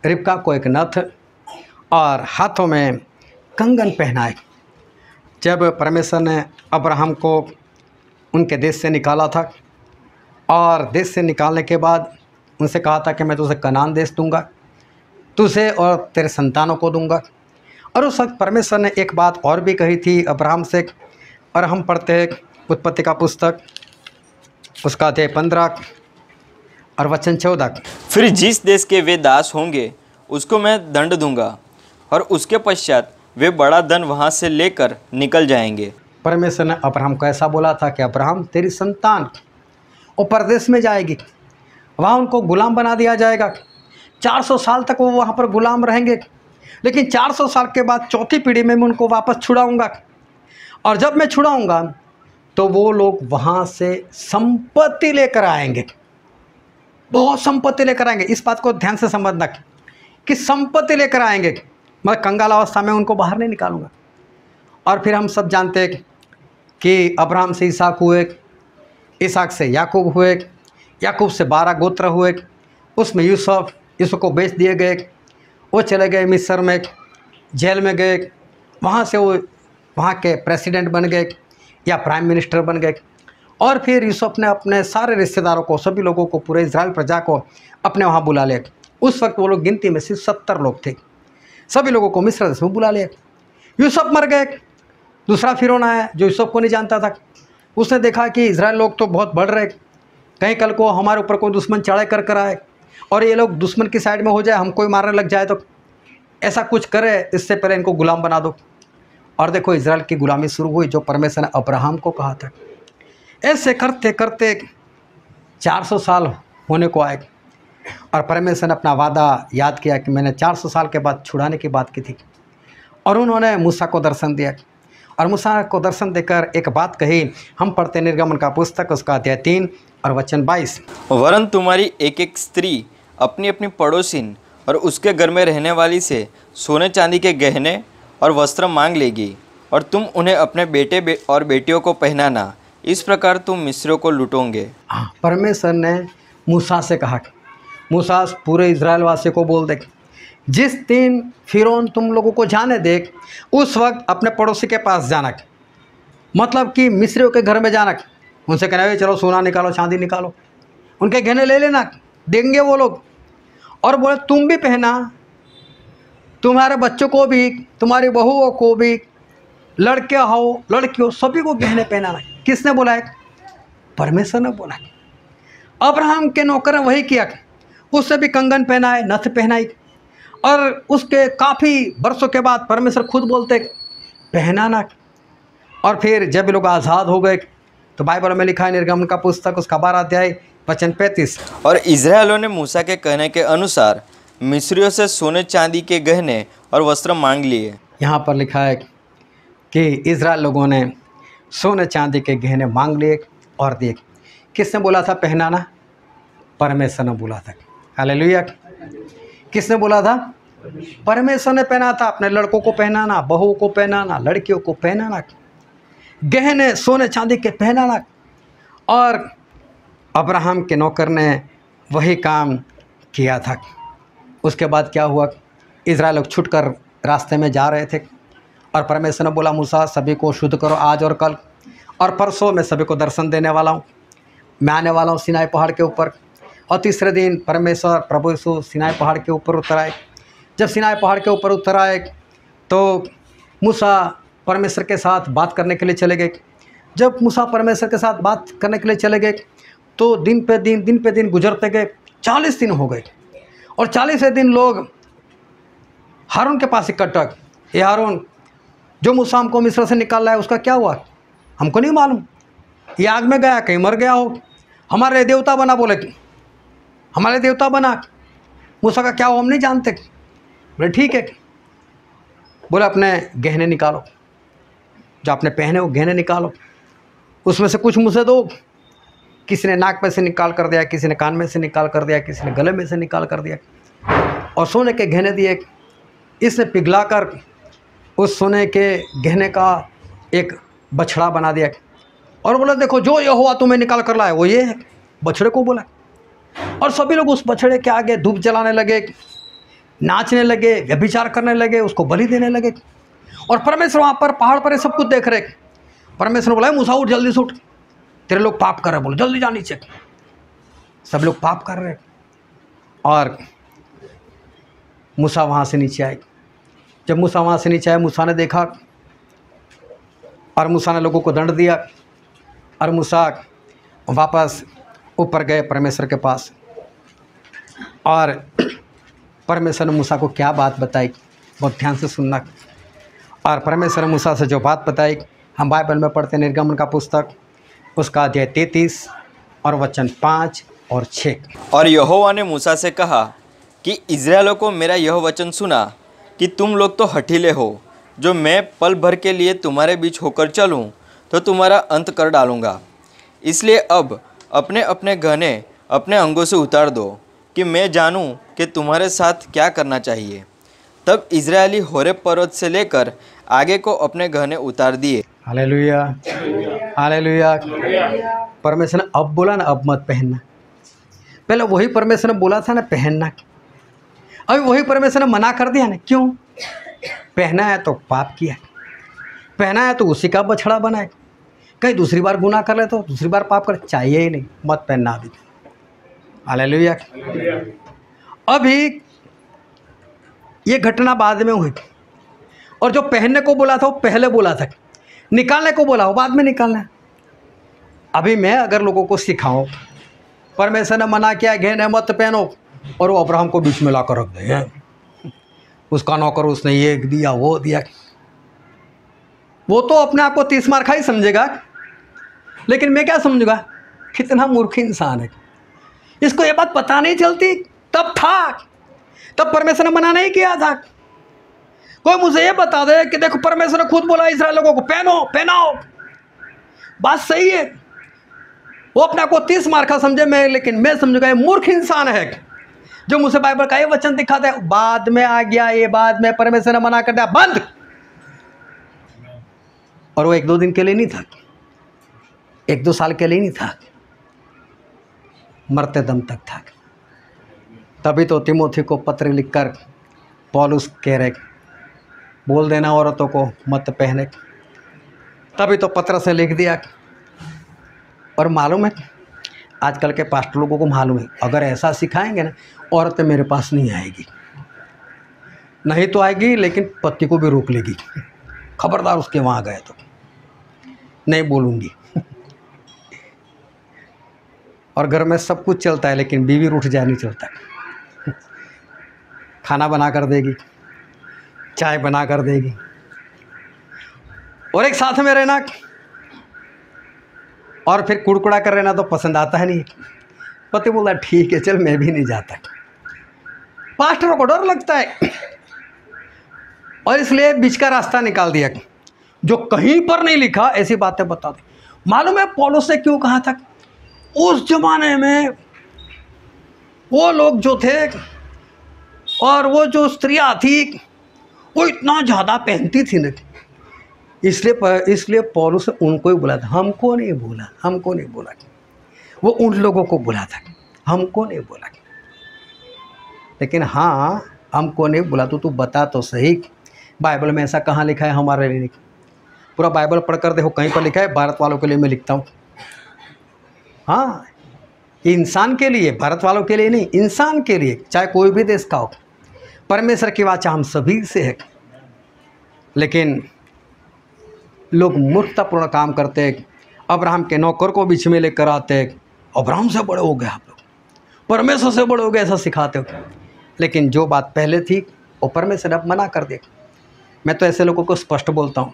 रिबका को एक नथ और हाथों में कंगन पहनाए। जब परमेश्वर ने अब्राहम को उनके देश से निकाला था और देश से निकालने के बाद उनसे कहा था कि मैं तुझे कनान देश दूंगा, तुझे और तेरे संतानों को दूंगा। और उस वक्त परमेश्वर ने एक बात और भी कही थी अब्राहम से, और हम पढ़ते हैं उत्पत्ति का पुस्तक उसका अध्याय 15 और वचन 14। फिर जिस देश के वे दास होंगे उसको मैं दंड दूंगा और उसके पश्चात वे बड़ा धन वहाँ से लेकर निकल जाएंगे। परमेश्वर ने अब्राहम को ऐसा बोला था कि अब्राहम तेरी संतान वो परदेश में जाएगी, वहाँ उनको गुलाम बना दिया जाएगा। 400 साल तक वो वहाँ पर गुलाम रहेंगे, लेकिन 400 साल के बाद चौथी पीढ़ी में मैं उनको वापस छुड़ाऊँगा। और जब मैं छुड़ाऊँगा तो वो लोग वहाँ से संपत्ति लेकर आएंगे, बहुत संपत्ति लेकर आएंगे। इस बात को ध्यान से समझना कि संपत्ति लेकर आएंगे। मैं कंगाल अवस्था में उनको बाहर नहीं निकालूंगा। और फिर हम सब जानते हैं कि अब्राहम से इसहाक हुए, इसहाक से याकूब हुए, याकूब से 12 गोत्र हुए, उसमें यूसुफ को बेच दिए गए। वो चले गए मिस्र में, जेल में गए, वहाँ से वो वहाँ के प्रेसिडेंट बन गए या प्राइम मिनिस्टर बन गए। और फिर यूसुफ ने अपने सारे रिश्तेदारों को, सभी लोगों को, पूरे इजराइल प्रजा को अपने वहाँ बुला लिया। उस वक्त वो लोग गिनती में सिर्फ 70 लोग थे। सभी लोगों को मिस्र देश में बुला लिया। यूसुफ मर गए। दूसरा फिरौन आया जो यूसुफ को नहीं जानता था। उसने देखा कि इजराइल लोग तो बहुत बढ़ रहे, कहीं कल को हमारे ऊपर कोई दुश्मन चढ़ाई कर आए और ये लोग दुश्मन की साइड में हो जाए, हमको ही मारने लग जाए, तो ऐसा कुछ करे, इससे पहले इनको गुलाम बना दो। और देखो इजराइल की गुलामी शुरू हुई जो परमेश्वर ने अब्राहम को कहा था। ऐसे करते करते 400 साल होने को आए और परमेश्वर ने अपना वादा याद किया कि मैंने 400 साल के बाद छुड़ाने की बात की थी। और उन्होंने मूसा को दर्शन दिया और मूसा को दर्शन देकर एक बात कही। हम पढ़ते निर्गमन का पुस्तक उसका अध्याय 3 और वचन 22। वरन तुम्हारी एक एक स्त्री अपनी अपनी पड़ोसिन और उसके घर में रहने वाली से सोने चांदी के गहने और वस्त्र मांग लेगी और तुम उन्हें अपने बेटे और बेटियों को पहनाना। इस प्रकार तुम मिस्रियों को लूटोगे। हाँ, परमेश्वर ने मूसा से कहा, मूसा पूरे इजराइल वासियों को बोल दे, जिस दिन फिरौन तुम लोगों को जाने दे उस वक्त अपने पड़ोसी के पास जाना, मतलब कि मिस्रियों के घर में जाना, उनसे कहना चलो सोना निकालो, चांदी निकालो, उनके गहने ले लेना, देंगे वो लोग। और बोले तुम भी पहना, तुम्हारे बच्चों को भी, तुम्हारी बहुओं को भी, लड़के हो लड़की हो, सभी को गहने पहनाना। किसने बोला है? परमेश्वर ने बोला। अब्राहम के नौकर ने वही किया, उससे भी कंगन पहनाए, नथ पहनाई। और उसके काफ़ी वर्षों के बाद परमेश्वर खुद बोलते पहनाना। और फिर जब लोग आज़ाद हो गए तो बाइबल में लिखा है निर्गमन का पुस्तक उसका 12 अध्याय वचन 35। और इजरायलों ने मूसा के कहने के अनुसार मिस्रियों से सोने चांदी के गहने और वस्त्र मांग लिए। यहाँ पर लिखा है कि इजराइल लोगों ने सोने चांदी के गहने मांग लिए और दिए। किसने बोला था पहनाना? परमेश्वर ने बोला था। हालेलुया। किसने बोला था? परमेश्वर ने पहना था। अपने लड़कों को पहनाना, बहुओं को पहनाना, लड़कियों को पहनाना, गहने सोने चांदी के पहनाना। और अब्राहम के नौकर ने वही काम किया था। उसके बाद क्या हुआ? इज़राइल लोग छुटकर रास्ते में जा रहे थे और परमेश्वर ने बोला, मूसा सभी को शुद्ध करो आज और कल और परसों मैं सभी को दर्शन देने वाला हूँ। मैं आने वाला हूँ सिनाई पहाड़ के ऊपर। और तीसरे दिन परमेश्वर प्रभु यीशु सिनाई पहाड़ के ऊपर उतर आए। जब सिनाई पहाड़ के ऊपर उतर आए तो मूसा परमेश्वर के साथ बात करने के लिए चले गए। जब मूसा परमेश्वर के साथ बात करने के लिए चले गए तो दिन पे दिन गुजरते गए। 40 दिन हो गए और 40वें दिन लोग हारून के पास इकट्ठा, ये हारून जो मूसा हमको मिस्र से निकाल रहा है उसका क्या हुआ? हमको नहीं मालूम। ये आग में गया, कहीं मर गया हो। हमारे देवता बना, बोले कि हमारे देवता बना। मूसा का क्या हो हम नहीं जानते। बोले ठीक है। बोले अपने गहने निकालो, जो आपने पहने वो गहने निकालो, उसमें से कुछ मुझे दो। किसी ने नाक में से निकाल कर दिया, किसी ने कान में से निकाल कर दिया, किसी ने गले में से निकाल कर दिया और सोने के गहने दिए। इसने पिघलाकर उस सोने के गहने का एक बछड़ा बना दिया और बोला देखो जो यहोवा तुम्हें निकाल कर लाया वो ये है। बछड़े को बोला और सभी लोग उस बछड़े के आगे धूप जलाने लगे, नाचने लगे, व्यभिचार करने लगे, उसको बलि देने लगे। और परमेश्वर वहाँ पर पहाड़ पर सब कुछ देख रहे। परमेश्वर ने बोला मूसा उठ, जल्दी से उठ, तेरे लोग पाप कर रहे। बोलो जल्दी जा नीचे। सब लोग पाप कर रहे और मूसा वहाँ से नीचे आए। जब मूसा वहाँ से नीचे आए, मूसा ने देखा और मूसा ने लोगों को दंड दिया और मूसा वापस ऊपर गए परमेश्वर के पास। और परमेश्वर ने मूसा को क्या बात बताई, बहुत ध्यान से सुनना। और परमेश्वर ने मूसा से जो बात बताई हम बाइबल में पढ़ते हैं, निर्गमन का पुस्तक उसका अध्याय 33 और वचन 5 और 6। और यहोवा ने मूसा से कहा कि इज़राइलियों को मेरा यह वचन सुना कि तुम लोग तो हठीले हो। जो मैं पल भर के लिए तुम्हारे बीच होकर चलूं तो तुम्हारा अंत कर डालूँगा। इसलिए अब अपने अपने गहने अपने अंगों से उतार दो कि मैं जानूं कि तुम्हारे साथ क्या करना चाहिए। तब इज़राइली होरेब पर्वत से लेकर आगे को अपने गहने उतार दिए। Hallelujah, hallelujah. परमेश्वर ने अब बोला ना, अब मत पहनना। पहले वही परमेश्वर ने बोला था ना पहनना, अभी वही परमेश्वर ने मना कर दिया ना। क्यों? पहना है तो पाप किया, पहना है तो उसी का बछड़ा बनाए। कहीं दूसरी बार गुनाह कर ले तो दूसरी बार पाप कर, चाहिए ही नहीं, मत पहनना अभी। हालेलुया। अभी ये घटना बाद में हुई और जो पहनने को बोला था वो पहले बोला था, निकालने को बोला वो बाद में निकालना। अभी मैं अगर लोगों को सिखाऊं, परमेश्वर ने मना किया गहने मत पहनो और वो अब्राहम को बीच में ला कर रख दे, उसका नौकर उसने ये दिया वो दिया, वो तो अपने आप को 30 मार खा ही समझेगा। लेकिन मैं क्या समझूंगा? कितना मूर्ख इंसान है। इसको ये बात पता नहीं चलती तब था, तब परमेश्वर ने मना नहीं किया था। कोई मुझे ये बता दे कि देखो परमेश्वर ने खुद बोला इस्राएल लोगों को पहनो पहनाओ, बात सही है। वो अपने आप को 30 मार खा समझे मैं, लेकिन मैं समझूंगा ये मूर्ख इंसान है जो मुझे बाइबल का ये वचन दिखाता है। बाद में आ गया ये, बाद में परमेश्वर ने मना कर दिया, बंद। और वो 1-2 दिन के लिए नहीं था, 1-2 साल के लिए नहीं था, मरते दम तक था। तभी तो तिमोथी को पत्र लिखकर पौलुस कह रहे बोल देना औरतों को मत पहने। तभी तो पत्र से लिख दिया। और मालूम है आजकल के पास्टर लोगों को मालूम है, अगर ऐसा सिखाएंगे ना औरतें मेरे पास नहीं आएगी, नहीं तो आएगी लेकिन पति को भी रोक लेगी। खबरदार उसके वहाँ गए तो नहीं बोलूँगी। और घर में सब कुछ चलता है लेकिन बीवी रूठ जाए नहीं चलता। खाना बना कर देगी, चाय बना कर देगी और एक साथ में रहना और फिर कुड़कुड़ा कर रहना तो पसंद आता है नहीं। पति बोला ठीक है चल मैं भी नहीं जाता। पास्टरों को डर लगता है और इसलिए बीच का रास्ता निकाल दिया, जो कहीं पर नहीं लिखा ऐसी बातें बता दी। मालूम है पौलुस ने क्यों कहा था? उस जमाने में वो लोग जो थे और वो जो स्त्रियाँ थी वो इतना ज़्यादा पहनती थी ना, इसलिए पौलुस ने उनको ही बोला था, हमको नहीं बोला। वो उन लोगों को बोला था, हमको नहीं बोला। लेकिन हाँ, हमको नहीं बोला तो तू बता तो सही, बाइबल में ऐसा कहाँ लिखा है हमारे लिए? पूरा बाइबल पढ़ कर देखो, कहीं पर लिखा है भारत वालों के लिए मैं लिखता हूँ। हाँ, इंसान के लिए, भारत वालों के लिए नहीं, इंसान के लिए, चाहे कोई भी देश का हो। परमेश्वर की वाचा हम सभी से है, लेकिन लोग मूर्खतापूर्ण काम करते हैं। अब्राहम के नौकर को बीच में लेकर आते हैं, अब्राहम से बड़े हो गए आप लोग, परमेश्वर से बड़े हो गए, ऐसा सिखाते हो। लेकिन जो बात पहले थी वो परमेश्वर अब मना कर दे। मैं तो ऐसे लोगों को स्पष्ट बोलता हूँ।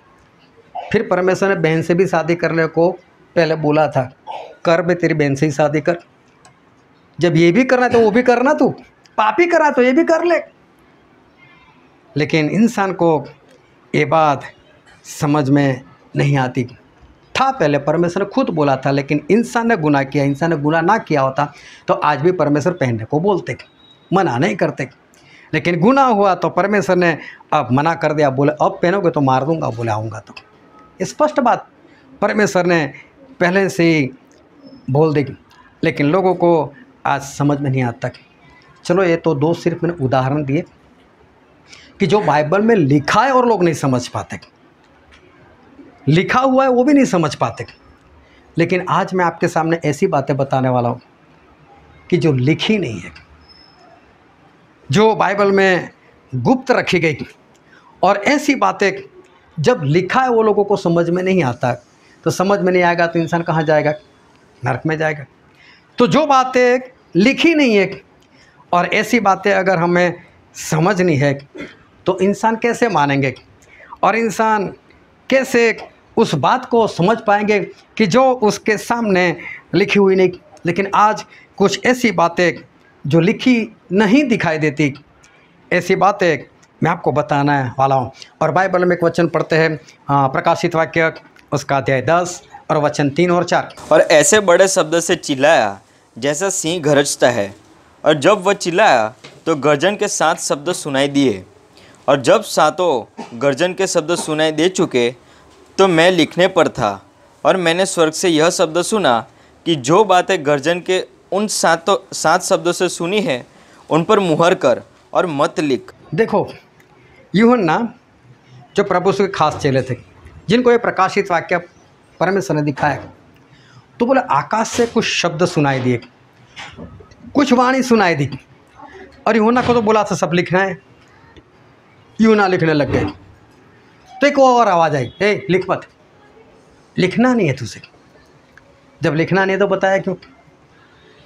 फिर परमेश्वर ने बहन से भी शादी करने को पहले बोला था, कर बे, तेरी बहन से ही शादी कर। जब ये भी करना है तो वो भी करना, तू पापी करा तो ये भी कर ले। लेकिन इंसान को ये बात समझ में नहीं आती था। पहले परमेश्वर ने खुद बोला था, लेकिन इंसान ने गुनाह किया। इंसान ने गुनाह ना किया होता तो आज भी परमेश्वर पहनने को बोलते, मना नहीं करते। लेकिन गुनाह हुआ तो परमेश्वर ने अब मना कर दिया, बोले अब पहनोगे तो मार दूंगा, बोले आऊँगा तो। स्पष्ट बात परमेश्वर ने पहले से ही बोल दी, लेकिन लोगों को आज समझ में नहीं आता। चलो, ये तो दो सिर्फ मैंने उदाहरण दिए कि जो बाइबल में लिखा है और लोग नहीं समझ पाते, लिखा हुआ है वो भी नहीं समझ पाते। लेकिन आज मैं आपके सामने ऐसी बातें बताने वाला हूँ कि जो लिखी नहीं है, जो बाइबल में गुप्त रखी गई, और ऐसी बातें जब लिखा है वो लोगों को समझ में नहीं आता, तो समझ में नहीं आएगा तो इंसान कहाँ जाएगा? नरक में जाएगा। तो जो बातें लिखी नहीं है और ऐसी बातें अगर हमें समझनी है तो इंसान कैसे मानेंगे, और इंसान कैसे उस बात को समझ पाएंगे कि जो उसके सामने लिखी हुई नहीं। लेकिन आज कुछ ऐसी बातें जो लिखी नहीं दिखाई देती, ऐसी बातें मैं आपको बताने वाला हूँ। और बाइबल में एक वचन पढ़ते हैं, प्रकाशित वाक्य उसका अध्याय 10 और वचन 3 और 4। और ऐसे बड़े शब्द से चिल्लाया जैसा सिंह गरजता है, और जब वह चिल्लाया तो गर्जन के 7 शब्द सुनाई दिए। और जब 7 गर्जन के शब्द सुनाई दे चुके तो मैं लिखने पर था, और मैंने स्वर्ग से यह शब्द सुना कि जो बातें गर्जन के उन 7 शब्दों से सुनी है उन पर मुहर कर और मत लिख। देखो, यूहन्ना जो प्रभु के खास चेले थे, जिनको ये प्रकाशित वाक्य परमेश्वर ने दिखाया, तो बोले आकाश से कुछ शब्द सुनाई दिए, कुछ वाणी सुनाई दी, और यूहन्ना को तो बोला था सब लिखना है। यूहन्ना लिखने लग गए, तो एक और आवाज़ आई, ए लिख मत, लिखना नहीं है तुझे। जब लिखना नहीं है तो बताया क्यों?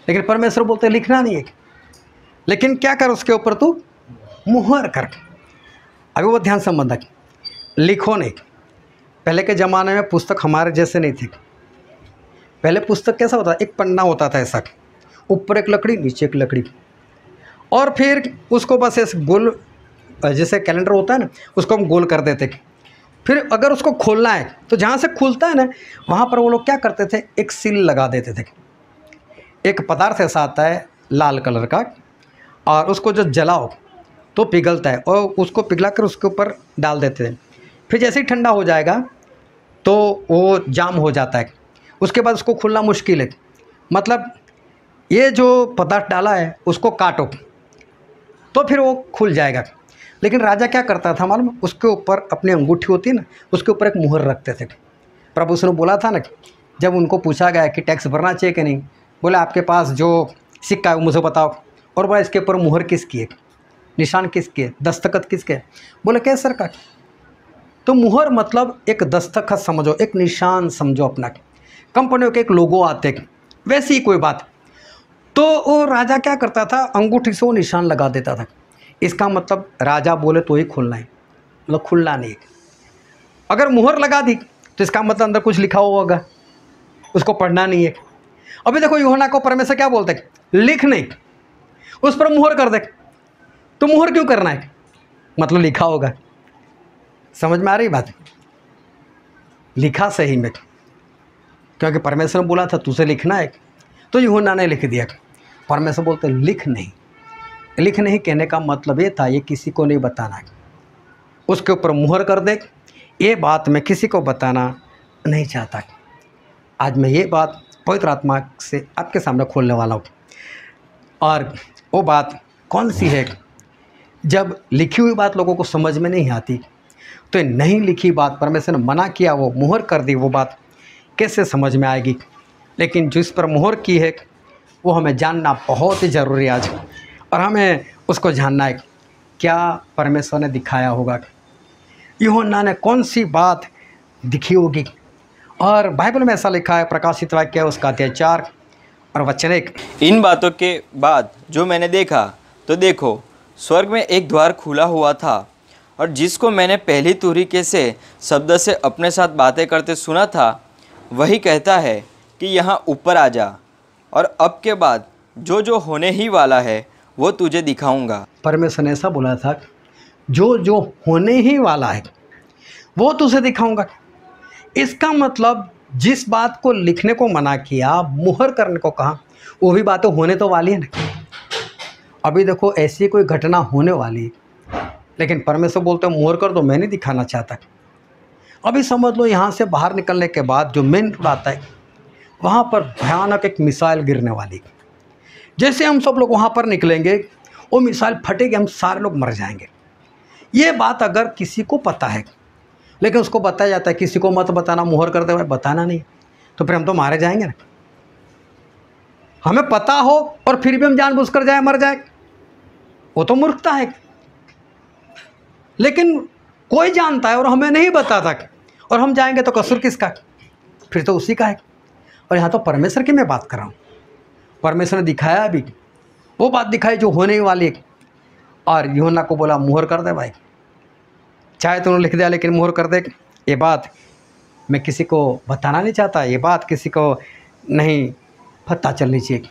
लेकिन परमेश्वर बोलते लिखना नहीं है, लेकिन क्या कर, उसके ऊपर तू मुहर कर। अभी वो ध्यान संबंध, लिखो नहीं। पहले के ज़माने में पुस्तक हमारे जैसे नहीं थे। पहले पुस्तक कैसा होता, एक पन्ना होता था ऐसा, ऊपर एक लकड़ी नीचे एक लकड़ी, और फिर उसको बस ऐसे गोल, जैसे कैलेंडर होता है ना, उसको हम गोल कर देते। फिर अगर उसको खोलना है तो जहाँ से खुलता है ना, वहाँ पर वो लोग क्या करते थे, एक सील लगा देते थे। एक पदार्थ ऐसा आता है लाल कलर का, और उसको जो जलाओ तो पिघलता है, और उसको पिघला कर उसके ऊपर डाल देते थे। फिर जैसे ही ठंडा हो जाएगा तो वो जाम हो जाता है, उसके बाद उसको खुलना मुश्किल है। मतलब ये जो पदार्थ डाला है उसको काटो तो फिर वो खुल जाएगा। लेकिन राजा क्या करता था मालूम, उसके ऊपर अपनी अंगूठी होती है ना, उसके ऊपर एक मुहर रखते थे। प्रभु उसने बोला था ना, जब उनको पूछा गया कि टैक्स भरना चाहिए कि नहीं, बोले आपके पास जो सिक्का है वो मुझे बताओ, और बोला इसके ऊपर मुहर किसकी है, निशान किसके है, दस्तखत किसके है? बोले कैसर का। तो मुहर मतलब एक दस्तखत समझो, एक निशान समझो अपना। कंपनियों के एक लोगो आते, वैसी ही कोई बात। तो वो राजा क्या करता था, अंगूठी से वो निशान लगा देता था। इसका मतलब राजा बोले तो ही खुलना है, मतलब खुलना नहीं है। अगर मुहर लगा दी तो इसका मतलब अंदर कुछ लिखा हुआ होगा, उसको पढ़ना नहीं है। अभी देखो यूहन्ना को परमेश्वर क्या बोलते हैं, लिख नहीं, उस पर मुहर कर दे। तो मुहर क्यों करना है, मतलब लिखा होगा। समझ में आ रही बात? लिखा सही में, क्योंकि परमेश्वर ने बोला था तुझे लिखना है, तो यूहन्ना ने लिख दिया। परमेश्वर बोलते लिख नहीं। लिख नहीं कहने का मतलब ये था, ये किसी को नहीं बताना, उसके ऊपर मुहर कर दे, ये बात मैं किसी को बताना नहीं चाहता। आज मैं ये बात पवित्र आत्मा से आपके सामने खोलने वाला हूँ। और वो बात कौन सी है? जब लिखी हुई बात लोगों को समझ में नहीं आती, तो ये नहीं लिखी बात, परमेश्वर ने मना किया, वो मुहर कर दी, वो बात कैसे समझ में आएगी? लेकिन जिस पर मुहर की है वो हमें जानना बहुत ही ज़रूरी है आज। और हमें उसको जानना है क्या परमेश्वर ने दिखाया होगा, यूहन्ना ने कौन सी बात दिखी होगी। और बाइबल में ऐसा लिखा है, प्रकाशित वाक्य उसका अध्याय 4 और वचन 1। इन बातों के बाद जो मैंने देखा तो देखो, स्वर्ग में एक द्वार खुला हुआ था, और जिसको मैंने पहली तुरही के से शब्द से अपने साथ बातें करते सुना था, वही कहता है कि यहाँ ऊपर आ जा, और अब के बाद जो जो होने ही वाला है वो तुझे दिखाऊंगा। परमेश्वर ने ऐसा बोला था, जो जो होने ही वाला है वो तुझे दिखाऊंगा। इसका मतलब जिस बात को लिखने को मना किया, मुहर करने को कहा, वो भी बातें होने तो वाली है ना। अभी देखो ऐसी कोई घटना होने वाली, लेकिन परमेश्वर बोलते हैं मुहर कर दो, मैं नहीं दिखाना चाहता। अभी समझ लो यहाँ से बाहर निकलने के बाद जो मेन रोड आता है, वहाँ पर भयानक एक मिसाइल गिरने वाली। जैसे हम सब लोग वहाँ पर निकलेंगे, वो मिसाइल फटेगी, हम सारे लोग मर जाएंगे। ये बात अगर किसी को पता है, लेकिन उसको बताया जाता है किसी को मत बताना, मुहर करते हुए बताना नहीं, तो फिर हम तो मारे जाएंगे ना। हमें पता हो और फिर भी हम जानबूझकर जाए मर जाए, वो तो मूर्खता है। लेकिन कोई जानता है और हमें नहीं बताता, और हम जाएंगे तो कसूर किसका? फिर तो उसी का है। और यहाँ तो परमेश्वर की मैं बात कर रहा हूँ। परमेश्वर ने दिखाया भी, वो बात दिखाई जो होने वाली है। और यूहन्ना को बोला मुहर कर दे भाई, चाहे तूने लिख दिया लेकिन मुहर कर दे। ये बात मैं किसी को बताना नहीं चाहता, ये बात किसी को नहीं पता चलनी चाहिए।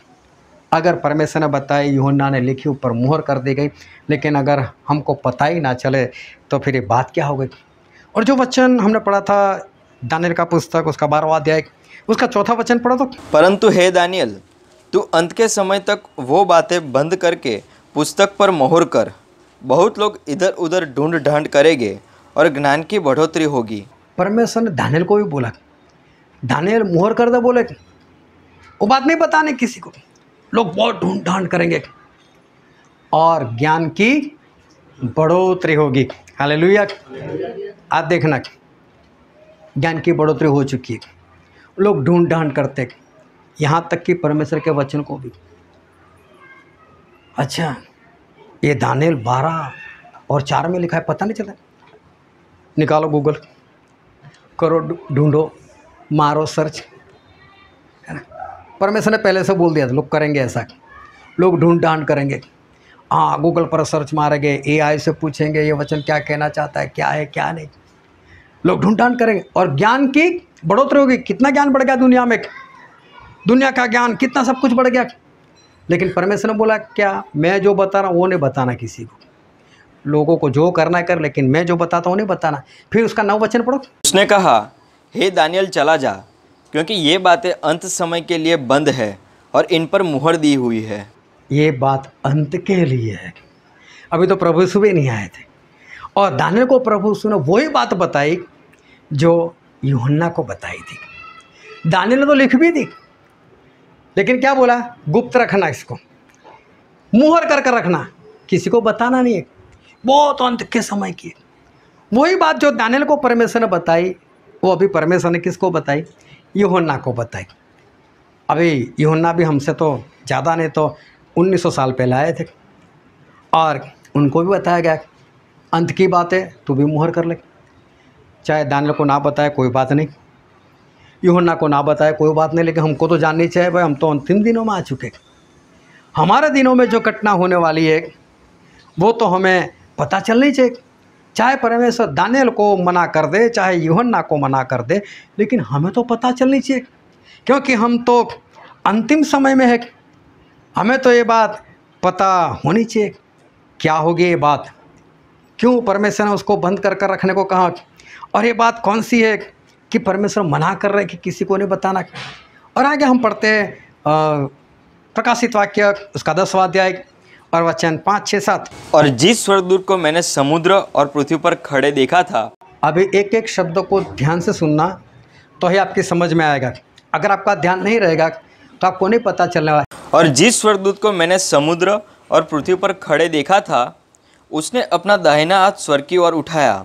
अगर परमेश्वर ने बताया, यूहन्ना ने लिखी, ऊपर मुहर कर दी गई, लेकिन अगर हमको पता ही ना चले तो फिर ये बात क्या हो गई? और जो वचन हमने पढ़ा था दानियेल का पुस्तक, उसका 12वां अध्याय, उसका 4था वचन पढ़ा तो, परंतु हे दानियल, तू अंत के समय तक वो बातें बंद करके पुस्तक पर मोहर कर। बहुत लोग इधर उधर ढूंढ ढांड करेंगे और ज्ञान की बढ़ोतरी होगी। परमेश्वर ने दानियेल को भी बोला, दानियेल मुहर कर दे, बोले वो बात नहीं बताने किसी को। लोग बहुत ढूंढ ढांड करेंगे और ज्ञान की बढ़ोतरी होगी। हालेलुया। आज देखना ज्ञान की बढ़ोतरी हो चुकी है, लोग ढूंढ ढांड करते, यहाँ तक कि परमेश्वर के वचन को भी। अच्छा, ये दानियेल 12 और 4 में लिखा है, पता नहीं चला? निकालो, गूगल करो, ढूंढो, मारो सर्च, है ना। परमेश्वर ने पहले से बोल दिया था लोग करेंगे ऐसा, लोग ढूंढ ढांड करेंगे। हाँ, गूगल पर सर्च मारेंगे, AI से पूछेंगे ये वचन क्या कहना चाहता है, क्या है क्या नहीं, लोग ढूंढ ढांड करेंगे और ज्ञान की बढ़ोतरी होगी। कितना ज्ञान बढ़ गया दुनिया में, दुनिया का ज्ञान कितना सब कुछ बढ़ गया। लेकिन परमेश्वर ने बोला क्या, मैं जो बता रहा हूँ वो नहीं बताना किसी को, लोगों को जो करना है कर, लेकिन मैं जो बताता हूँ नहीं बताना। फिर उसका 9 वचन पढ़ो। उसने कहा, हे दानियल चला जा, क्योंकि ये बातें अंत समय के लिए बंद है और इन पर मुहर दी हुई है। ये बात अंत के लिए है। अभी तो प्रभु यीशु भी नहीं आए थे, और दानियेल को प्रभु यीशु ने वही बात बताई जो यूहन्ना को बताई थी। दानियेल ने तो लिख भी दी, लेकिन क्या बोला? गुप्त रखना, इसको मुहर कर कर रखना, किसी को बताना नहीं है। बहुत अंत के समय की वही बात जो दानियेल को परमेश्वर ने बताई, वो अभी परमेश्वर ने किसको बताई? यूहन्ना को बताई। अभी यूहन्ना भी हमसे तो ज़्यादा नहीं तो 1900 साल पहले आए थे, और उनको भी बताया गया अंत की बातें तू भी मुहर कर ले। चाहे दानियेल को ना बताए कोई बात नहीं, यूहन्ना को ना बताए कोई बात नहीं, लेकिन हमको तो जाननी चाहिए भाई, हम तो अंतिम दिनों में आ चुके। हमारे दिनों में जो घटना होने वाली है वो तो हमें पता चलनी चाहिए। चाहे परमेश्वर दानियेल को मना कर दे, चाहे यूहन्ना को मना कर दे, लेकिन हमें तो पता चलनी चाहिए, क्योंकि हम तो अंतिम समय में है। हमें तो ये बात पता होनी चाहिए क्या होगी ये बात, क्यों परमेश्वर ने उसको बंद कर कर रखने को कहा, और ये बात कौन सी है कि परमेश्वर मना कर रहे कि किसी को नहीं बताना। और आगे हम पढ़ते हैं प्रकाशित वाक्य उसका 10वां अध्याय और वचन 5, 6, 7। और जिस स्वर्गदूत को मैंने समुद्र और पृथ्वी पर खड़े देखा था। अभी एक एक शब्द को ध्यान से सुनना तो ही आपकी समझ में आएगा। अगर आपका ध्यान नहीं रहेगा तो आपको नहीं पता चलने वाला। और जिस स्वर्गदूत को मैंने समुद्र और पृथ्वी पर खड़े देखा था, उसने अपना दाहिना हाथ स्वर्ग की ओर उठाया,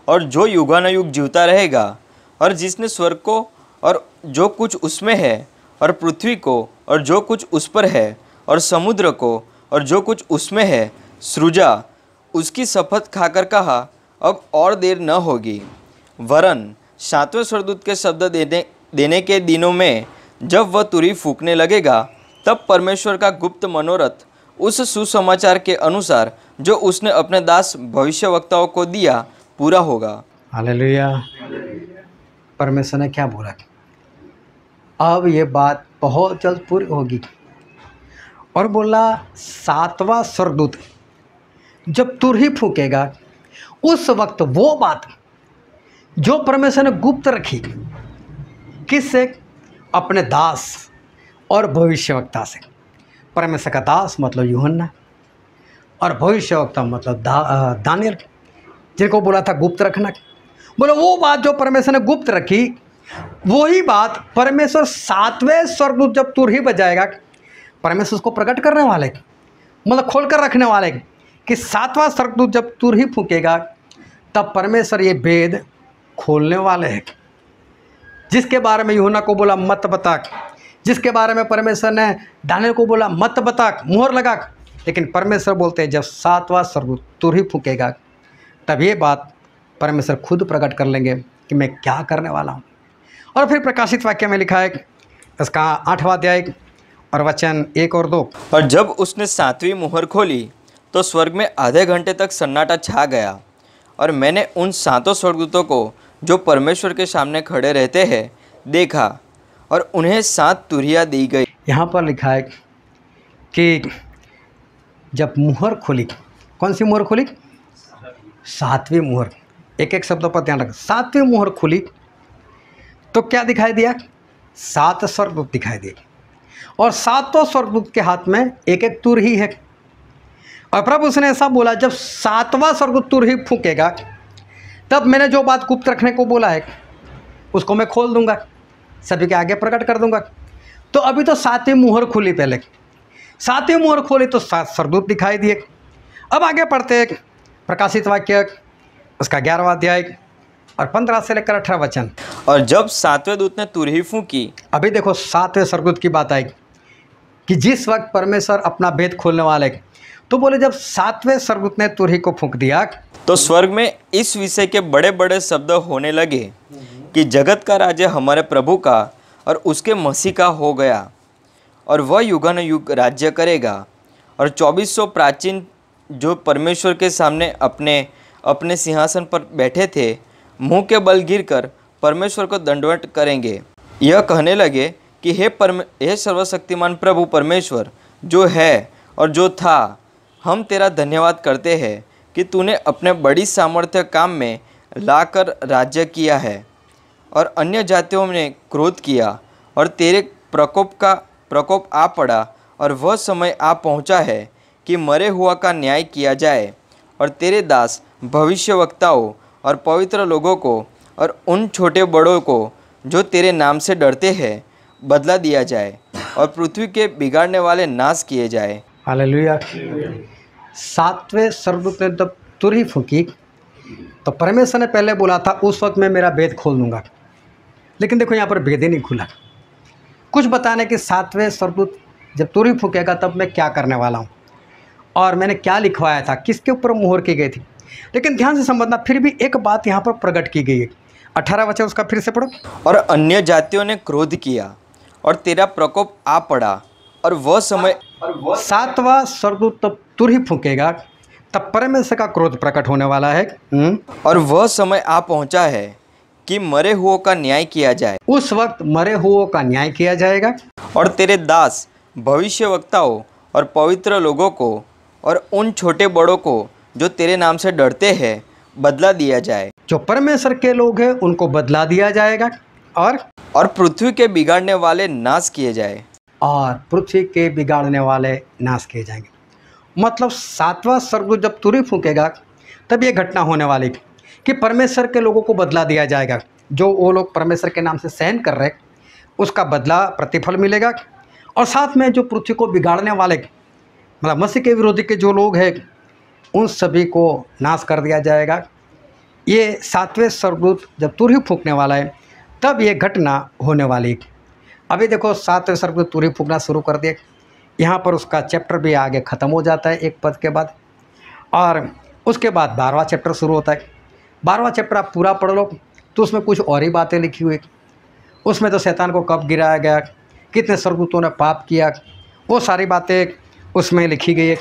और जो युगानुयुग जीवता रहेगा, और जिसने स्वर्ग को और जो कुछ उसमें है, और पृथ्वी को और जो कुछ उस पर है, और समुद्र को और जो कुछ उसमें है सृजा, उसकी शपथ खाकर कहा, अब और देर न होगी, वरन 7वें स्वर्गदूत के शब्द देने के दिनों में जब वह तुरही फूंकने लगेगा, तब परमेश्वर का गुप्त मनोरथ उस सुसमाचार के अनुसार जो उसने अपने दास भविष्यवक्ताओं को दिया पूरा होगा। हालेलुया। परमेश्वर ने क्या बोला? अब ये बात बहुत जल्द पूरी होगी। और बोला 7वां स्वर्गदूत जब तुरही फूंकेगा, उस वक्त वो बात जो परमेश्वर ने गुप्त रखी, किससे? अपने दास और भविष्यवक्ता से। परमेश्वर का दास मतलब यूहन्ना, और भविष्यवक्ता मतलब दानियल, जिनको बोला था गुप्त रखना। बोले वो बात जो परमेश्वर ने गुप्त रखी, वही बात परमेश्वर 7वें स्वर्गदूत जब तुरही बजाएगा, परमेश्वर उसको प्रकट करने वाले, मतलब खोल कर रखने वाले, कि 7वां स्वर्गदूत जब तुरही फूंकेगा तब परमेश्वर ये भेद खोलने वाले हैं, जिसके बारे में यूहन्ना को बोला मत बता, जिसके बारे में परमेश्वर ने दानियल को बोला मत बता, मुहर लगा। लेकिन परमेश्वर बोलते हैं जब 7वां स्वर्गदूत तुरही फूंकेगा तब ये बात परमेश्वर खुद प्रकट कर लेंगे कि मैं क्या करने वाला हूँ। और फिर प्रकाशित वाक्य में लिखा है इसका 8वां अध्याय और वचन 1 और 2। और जब उसने 7वीं मुहर खोली तो स्वर्ग में आधे घंटे तक सन्नाटा छा गया, और मैंने उन 7 स्वर्गदूतों को जो परमेश्वर के सामने खड़े रहते हैं देखा, और उन्हें 7 तुरहियां दी गई। यहाँ पर लिखा है कि जब मुहर खुली, कौन सी मुहर खुली? 7वीं मुहर। एक एक शब्दों पर ध्यान रखें। 7वीं मुहर खुली तो क्या दिखाई दिया? 7 स्वर्गदूत दिखाई दिए, और 7 स्वर्गदूत के हाथ में एक एक तुरही है। और प्रभु उसने ऐसा बोला जब 7वां स्वर्गदूत तुरही फूंकेगा तब मैंने जो बात गुप्त रखने को बोला है उसको मैं खोल दूंगा, सभी के आगे प्रकट कर दूंगा। तो अभी तो 7वीं मुहर खुली, पहले 7वीं मुहर खोली तो 7 स्वर्गदूत दिखाई दिए। अब आगे पढ़ते हैं प्रकाशित वाक्य उसका 11वां अध्याय और 15 से लेकर 18 वचन। और जब 7वें दूत ने तुरही फूंकी, अभी देखो 7वें स्वर्गदूत की बात आई कि जिस वक्त परमेश्वर अपना भेद खोलने वाले, तो बोले जब 7वें स्वर्गदूत ने तुरही को फूंक दिया तो स्वर्ग में इस विषय के बड़े बड़े शब्द होने लगे कि जगत का राज्य हमारे प्रभु का और उसके मसीह का हो गया, और वह युगानुयुग राज्य करेगा। और 2400 प्राचीन जो परमेश्वर के सामने अपने अपने सिंहासन पर बैठे थे, मुंह के बल गिरकर परमेश्वर को दंडवत करेंगे। यह कहने लगे कि हे सर्वशक्तिमान प्रभु परमेश्वर जो है और जो था, हम तेरा धन्यवाद करते हैं कि तूने अपने बड़ी सामर्थ्य काम में लाकर राज्य किया है, और अन्य जातियों ने क्रोध किया, और तेरे प्रकोप आ पड़ा, और वह समय आ पहुंचा है कि मरे हुआ का न्याय किया जाए, और तेरे दास भविष्यवक्ताओं और पवित्र लोगों को और उन छोटे बड़ों को जो तेरे नाम से डरते हैं बदला दिया जाए, और पृथ्वी के बिगाड़ने वाले नाश किए जाए। हालेलुया। 7वें स्वर्गदूत ने जब तुरही फूंकी तो परमेश्वर ने पहले बोला था उस वक्त मैं मेरा भेद खोल दूंगा, लेकिन देखो यहाँ पर भेद ही नहीं खुला। कुछ बताने कि 7वें स्वर्गदूत जब तुरही फूंकेगा तब मैं क्या करने वाला हूँ, और मैंने क्या लिखवाया था, किसके ऊपर मुहर की गई थी। लेकिन ध्यान से समझना, फिर भी एक बात यहाँ पर प्रकट की गई है। 18 वचन उसका फिर से पढ़ो। और अन्य जातियों ने क्रोध किया, और तेरा प्रकोप आ पड़ा, और वह समय 7वां स्वर्गदूत तब तुरही फूंकेगा तब परमेश्वर का क्रोध प्रकट होने वाला है। और वह समय आ पहुंचा है कि मरे हुओं का न्याय किया जाए। उस वक्त मरे हुओं का न्याय किया जाएगा, और तेरे दास भविष्यवक्ताओं और पवित्र लोगों को और उन छोटे बड़ों को जो तेरे नाम से डरते हैं बदला दिया जाए। जो परमेश्वर के लोग हैं उनको बदला दिया जाएगा, और पृथ्वी के बिगाड़ने वाले नाश किए जाए। और पृथ्वी के बिगाड़ने वाले नाश किए जाएंगे। मतलब 7वां स्वर्गदूत जब तुरही फूंकेगा तब ये घटना होने वाली कि परमेश्वर के लोगों को बदला दिया जाएगा। जो वो लोग परमेश्वर के नाम से सहन कर रहे उसका बदला प्रतिफल मिलेगा, और साथ में जो पृथ्वी को बिगाड़ने वाले मतलब मसीह के विरोधी के जो लोग हैं उन सभी को नाश कर दिया जाएगा। ये 7वें स्वर्गदूत जब तुरही फूंकने वाला है तब ये घटना होने वाली है। अभी देखो 7वें स्वर्गदूत तुरही फूंकना शुरू कर दिए, यहाँ पर उसका चैप्टर भी आगे ख़त्म हो जाता है एक पद के बाद, और उसके बाद 12वां चैप्टर शुरू होता है। 12वां चैप्टर आप पूरा पढ़ लो तो उसमें कुछ और ही बातें लिखी हुई। उसमें तो शैतान को कब गिराया गया, कितने स्वर्गदूतों ने पाप किया, वो सारी बातें उसमें लिखी गई है।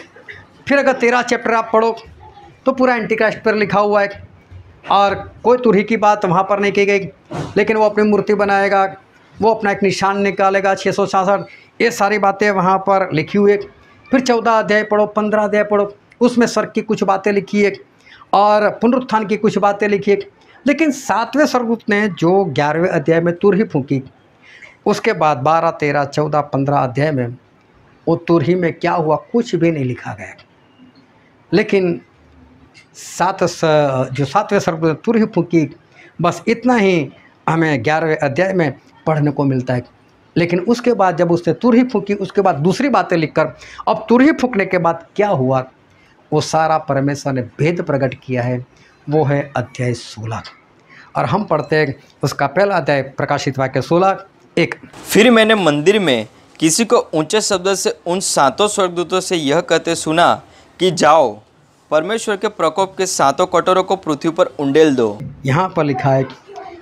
फिर अगर 13 चैप्टर आप पढ़ो तो पूरा एंटीक्राइस्ट पर लिखा हुआ है, और कोई तुरही की बात वहाँ पर नहीं की गई, लेकिन वो अपनी मूर्ति बनाएगा, वो अपना एक निशान निकालेगा 666, ये सारी बातें वहाँ पर लिखी हुई है। फिर 14 अध्याय पढ़ो, 15 अध्याय पढ़ो, उसमें स्वर्ग की कुछ बातें लिखी है और पुनरुत्थान की कुछ बातें लिखी है। लेकिन 7वें स्वर्गदूत ने जो 11वें अध्याय में तुरही फूंकी, उसके बाद 12, 13, 14, 15 अध्याय में वो तुरही में क्या हुआ कुछ भी नहीं लिखा गया। लेकिन 7वें स्वर्गदूत ने तुरही फूंकी, बस इतना ही हमें 11वें अध्याय में पढ़ने को मिलता है। लेकिन उसके बाद जब उसने तुरही फूंकी, उसके बाद दूसरी बातें लिखकर अब तुरही फूंकने के बाद क्या हुआ वो सारा परमेश्वर ने भेद प्रकट किया है, वो है अध्याय 16। और हम पढ़ते हैं उसका पहला अध्याय प्रकाशित वाक्य 16:1। फिर मैंने मंदिर में किसी को ऊंचे शब्द से उन 7 स्वर्गदूतों से यह कहते सुना कि जाओ, परमेश्वर के प्रकोप के 7 कटोरों को पृथ्वी पर उंडेल दो। यहाँ पर लिखा है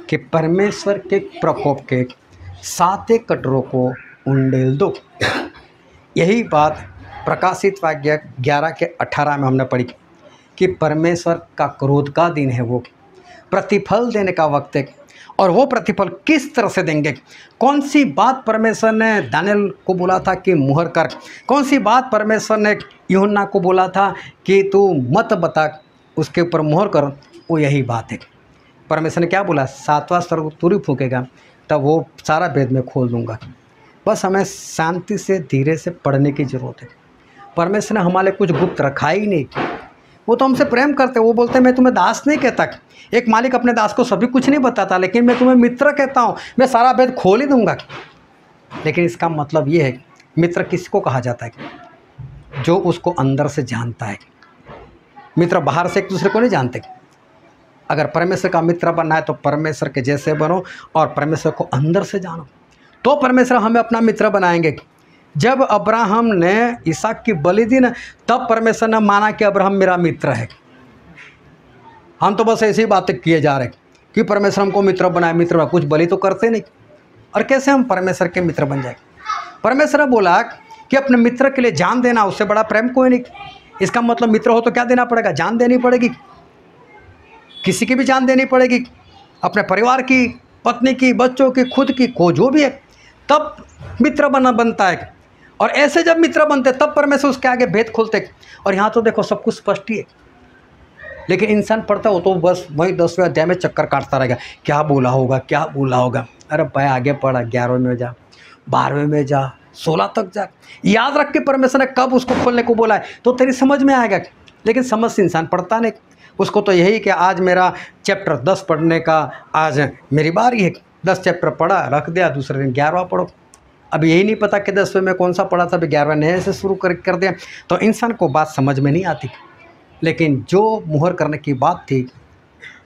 कि परमेश्वर के प्रकोप के 7 कटोरों को उंडेल दो। यही बात प्रकाशित वाक्य 11:18 में हमने पढ़ी कि परमेश्वर का क्रोध का दिन है, वो प्रतिफल देने का वक्त है, और वो प्रतिफल किस तरह से देंगे। कौन सी बात परमेश्वर ने दानियल को बोला था कि मुहर कर, कौन सी बात परमेश्वर ने यूहन्ना को बोला था कि तू मत बता, उसके ऊपर मुहर कर, वो यही बात है। परमेश्वर ने क्या बोला, 7वां स्वर्ग तुरही फूंकेगा तब वो सारा भेद में खोल दूंगा। बस हमें शांति से धीरे से पढ़ने की ज़रूरत है। परमेश्वर ने हमारे कुछ गुप्त रखा ही नहीं, वो तो हमसे प्रेम करते, वो बोलते मैं तुम्हें दास नहीं कहता। एक मालिक अपने दास को सभी कुछ नहीं बताता, लेकिन मैं तुम्हें मित्र कहता हूँ, मैं सारा भेद खोल ही दूंगा। लेकिन इसका मतलब ये है, मित्र किसको कहा जाता है, जो उसको अंदर से जानता है। मित्र बाहर से एक दूसरे को नहीं जानते। अगर परमेश्वर का मित्र बनना है तो परमेश्वर के जैसे बनो और परमेश्वर को अंदर से जानो, तो परमेश्वर हमें अपना मित्र बनाएंगे। जब अब्राहम ने इसहाक की बलि दी ना, तब परमेश्वर ने माना कि अब्राहम मेरा मित्र है। हम तो बस ऐसी बातें किए जा रहे कि परमेश्वर हमको मित्र बनाए, मित्र बना, कुछ बलि तो करते नहीं। और कैसे हम परमेश्वर के मित्र बन जाए। परमेश्वर ने बोला कि अपने मित्र के लिए जान देना, उससे बड़ा प्रेम कोई नहीं। इसका मतलब मित्र हो तो क्या देना पड़ेगा, जान देनी पड़ेगी, किसी की भी जान देनी पड़ेगी, अपने परिवार की, पत्नी की, बच्चों की, खुद की, को जो भी है, तब मित्र बनता है। और ऐसे जब मित्र बनते तब परमेश्वर उसके आगे भेद खोलते। और यहाँ तो देखो सब कुछ स्पष्ट ही है, लेकिन इंसान पढ़ता हो तो बस वही 10वें अध्याय में चक्कर काटता रहेगा, क्या बोला होगा, क्या बोला होगा। अरे भाई आगे पढ़ा, 11वें में जा, 12वें में जा, 16 तक जा, याद रख के परमेश्वर ने कब उसको खोलने को बोला है तो तेरी समझ में आएगा। लेकिन समझ से इंसान पढ़ता नहीं, उसको तो यही कि आज मेरा चैप्टर 10 पढ़ने का, आज मेरी बारी है। 10 चैप्टर पढ़ा, रख दिया, दूसरे दिन 11वां पढ़ो। अब यही नहीं पता कि 10वें में कौन सा पढ़ा था, अभी 11वां नए से शुरू कर दिया, तो इंसान को बात समझ में नहीं आती। लेकिन जो मुहर करने की बात थी,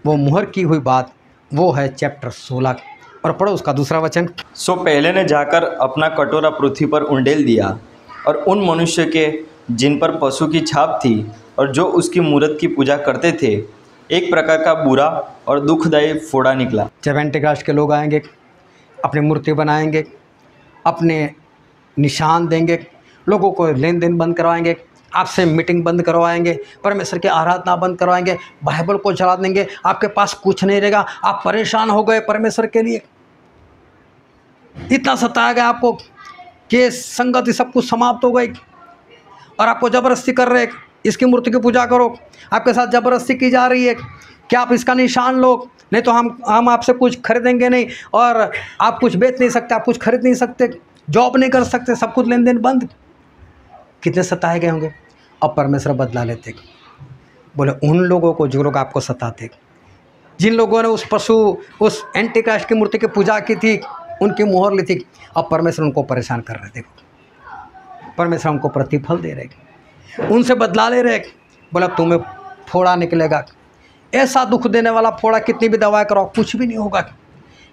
वो मुहर की हुई बात, वो है चैप्टर 16। और पढ़ो उसका दूसरा वचन। सो पहले ने जाकर अपना कटोरा पृथ्वी पर उंडेल दिया, और उन मनुष्य के जिन पर पशु की छाप थी और जो उसकी मूरत की पूजा करते थे, एक प्रकार का बुरा और दुखदायी फोड़ा निकला। जब एंटीक्राइस्ट के लोग आएंगे, अपनी मूर्ति बनाएंगे, अपने निशान देंगे, लोगों को लेन देन बंद करवाएंगे, आपसे मीटिंग बंद करवाएंगे, परमेश्वर की आराधना बंद करवाएंगे, बाइबल को जला देंगे, आपके पास कुछ नहीं रहेगा, आप परेशान हो गए परमेश्वर के लिए, इतना सताया गया आपको कि संगति सब कुछ समाप्त हो गई, और आपको ज़बरदस्ती कर रहे, इसकी मूर्ति की पूजा करो, आपके साथ ज़बरदस्ती की जा रही है कि आप इसका निशान लो, नहीं तो हम आपसे कुछ खरीदेंगे नहीं, और आप कुछ बेच नहीं सकते, आप कुछ खरीद नहीं सकते। जॉब नहीं कर सकते, सब कुछ लेन देन बंद, कितने सताए गए होंगे। अब परमेश्वर बदला लेते, बोले उन लोगों को जो लोग आपको सताते, जिन लोगों ने उस पशु, उस एंटी क्राइस्ट की मूर्ति की पूजा की थी, उनकी मोहर ली थी, अब परमेश्वर उनको परेशान कर रहे थे। परमेश्वर उनको प्रतिफल दे रहे, उनसे बदला ले रहे। बोला तुम्हें फोड़ा निकलेगा, ऐसा दुख देने वाला फोड़ा, कितनी भी दवाएं कराओ कुछ भी नहीं होगा।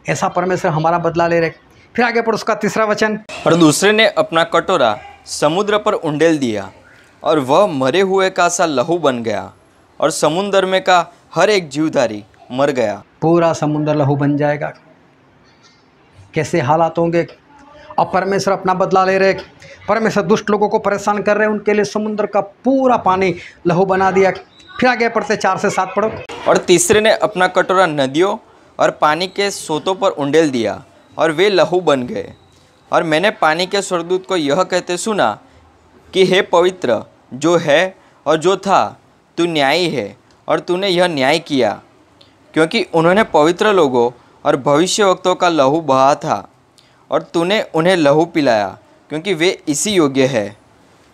ऐसा परमेश्वर हमारा बदला ले रहे। फिर आगे पढ़ो उसका तीसरा वचन। और दूसरे ने अपना कटोरा समुद्र पर उंडेल दिया और वह मरे हुए का सा लहू बन गया और समुद्र में का हर एक जीवधारी मर गया। पूरा समुद्र लहू बन जाएगा। कैसे हालात होंगे। अब परमेश्वर अपना बदला ले रहे। परमेश्वर दुष्ट लोगों को परेशान कर रहे हैं, उनके लिए समुद्र का पूरा पानी लहू बना दिया। फिर आगे पढ़ते 4 से 7 पढ़ो। और तीसरे ने अपना कटोरा नदियों और पानी के सोतों पर उंडेल दिया और वे लहू बन गए। और मैंने पानी के स्वर्गदूत को यह कहते सुना कि हे पवित्र जो है और जो था, तू न्यायी है और तूने यह न्याय किया, क्योंकि उन्होंने पवित्र लोगों और भविष्यवक्तों का लहू बहा था और तूने उन्हें लहू पिलाया, क्योंकि वे इसी योग्य है।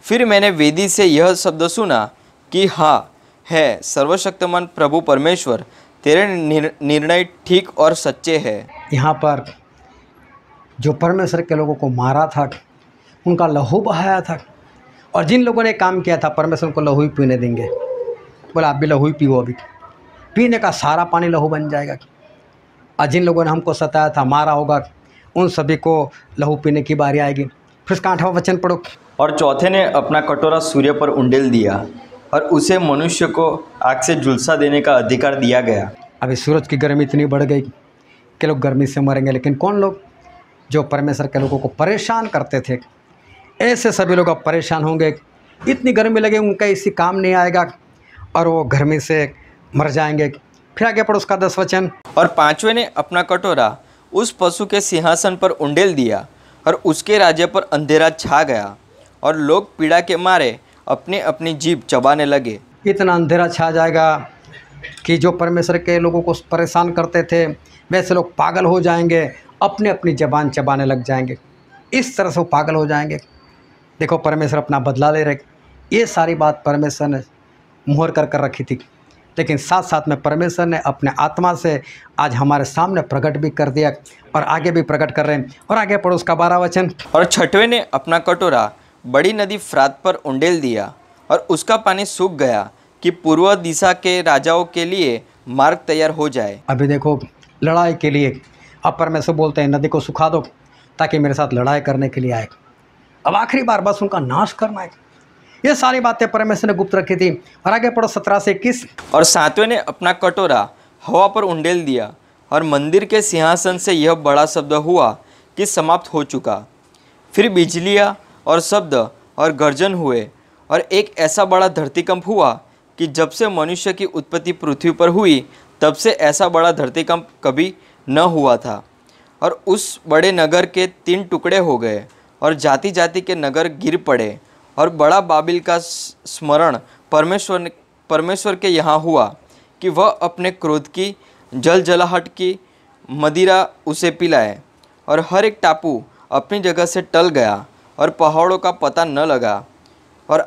फिर मैंने वेदी से यह शब्द सुना कि हाँ है सर्वशक्तिमान प्रभु परमेश्वर, तेरे निर्णय ठीक और सच्चे हैं। यहाँ पर जो परमेश्वर के लोगों को मारा था, उनका लहू बहाया था, और जिन लोगों ने काम किया था परमेश्वर उनको लहू ही पीने देंगे। बोला आप भी लहू ही पियो, अभी पीने का सारा पानी लहू बन जाएगा। और जिन लोगों ने हमको सताया था, मारा होगा, उन सभी को लहू पीने की बारी आएगी। फिर उसका 8वां वचन पढ़ो। और चौथे ने अपना कटोरा सूर्य पर उंडेल दिया और उसे मनुष्य को आग से झुलसा देने का अधिकार दिया गया। अभी सूरज की गर्मी इतनी बढ़ गई कि लोग गर्मी से मरेंगे, लेकिन कौन लोग? जो परमेश्वर के लोगों को परेशान करते थे, ऐसे सभी लोग अब परेशान होंगे। इतनी गर्मी लगे उनका इसी काम नहीं आएगा और वो गर्मी से मर जाएंगे। फिर आगे पढ़ो उसका 10 वचन। और पांचवें ने अपना कटोरा उस पशु के सिंहासन पर उंडेल दिया और उसके राज्य पर अंधेरा छा गया और लोग पीड़ा के मारे अपनी अपनी जीभ चबाने लगे। इतना अंधेरा छा जाएगा कि जो परमेश्वर के लोगों को परेशान करते थे, वैसे लोग पागल हो जाएंगे, अपने अपनी ज़बान चबाने लग जाएंगे। इस तरह से वो पागल हो जाएंगे। देखो परमेश्वर अपना बदला ले रहे। ये सारी बात परमेश्वर ने मुहर कर रखी थी, लेकिन साथ साथ में परमेश्वर ने अपने आत्मा से आज हमारे सामने प्रकट भी कर दिया और आगे भी प्रकट कर रहे हैं। और आगे पढ़ो उसका 12 वचन। और छठवें ने अपना कटोरा बड़ी नदी फ्रात पर उंडेल दिया और उसका पानी सूख गया कि पूर्व दिशा के राजाओं के लिए मार्ग तैयार हो जाए। अभी देखो लड़ाई के लिए अब परमेश्वर बोलते हैं नदी को सुखा दो ताकि मेरे साथ लड़ाई करने के लिए आए। अब आखिरी बार बस उनका नाश करना है। ये सारी बातें परमेश्वर ने गुप्त रखी थी। और आगे पढ़ो 17 से 21। और सातवें ने अपना कटोरा हवा पर उंडेल दिया और मंदिर के सिंहासन से यह बड़ा शब्द हुआ कि समाप्त हो चुका। फिर बिजलियाँ और शब्द और गर्जन हुए और एक ऐसा बड़ा धरतीकंप हुआ कि जब से मनुष्य की उत्पत्ति पृथ्वी पर हुई तब से ऐसा बड़ा धरतीकंप कभी न हुआ था। और उस बड़े नगर के 3 टुकड़े हो गए और जाति जाति के नगर गिर पड़े और बड़ा बाबिल का स्मरण परमेश्वर के यहाँ हुआ कि वह अपने क्रोध की जलजलाहट की मदिरा उसे पिलाए। और हर एक टापू अपनी जगह से टल गया और पहाड़ों का पता न लगा। और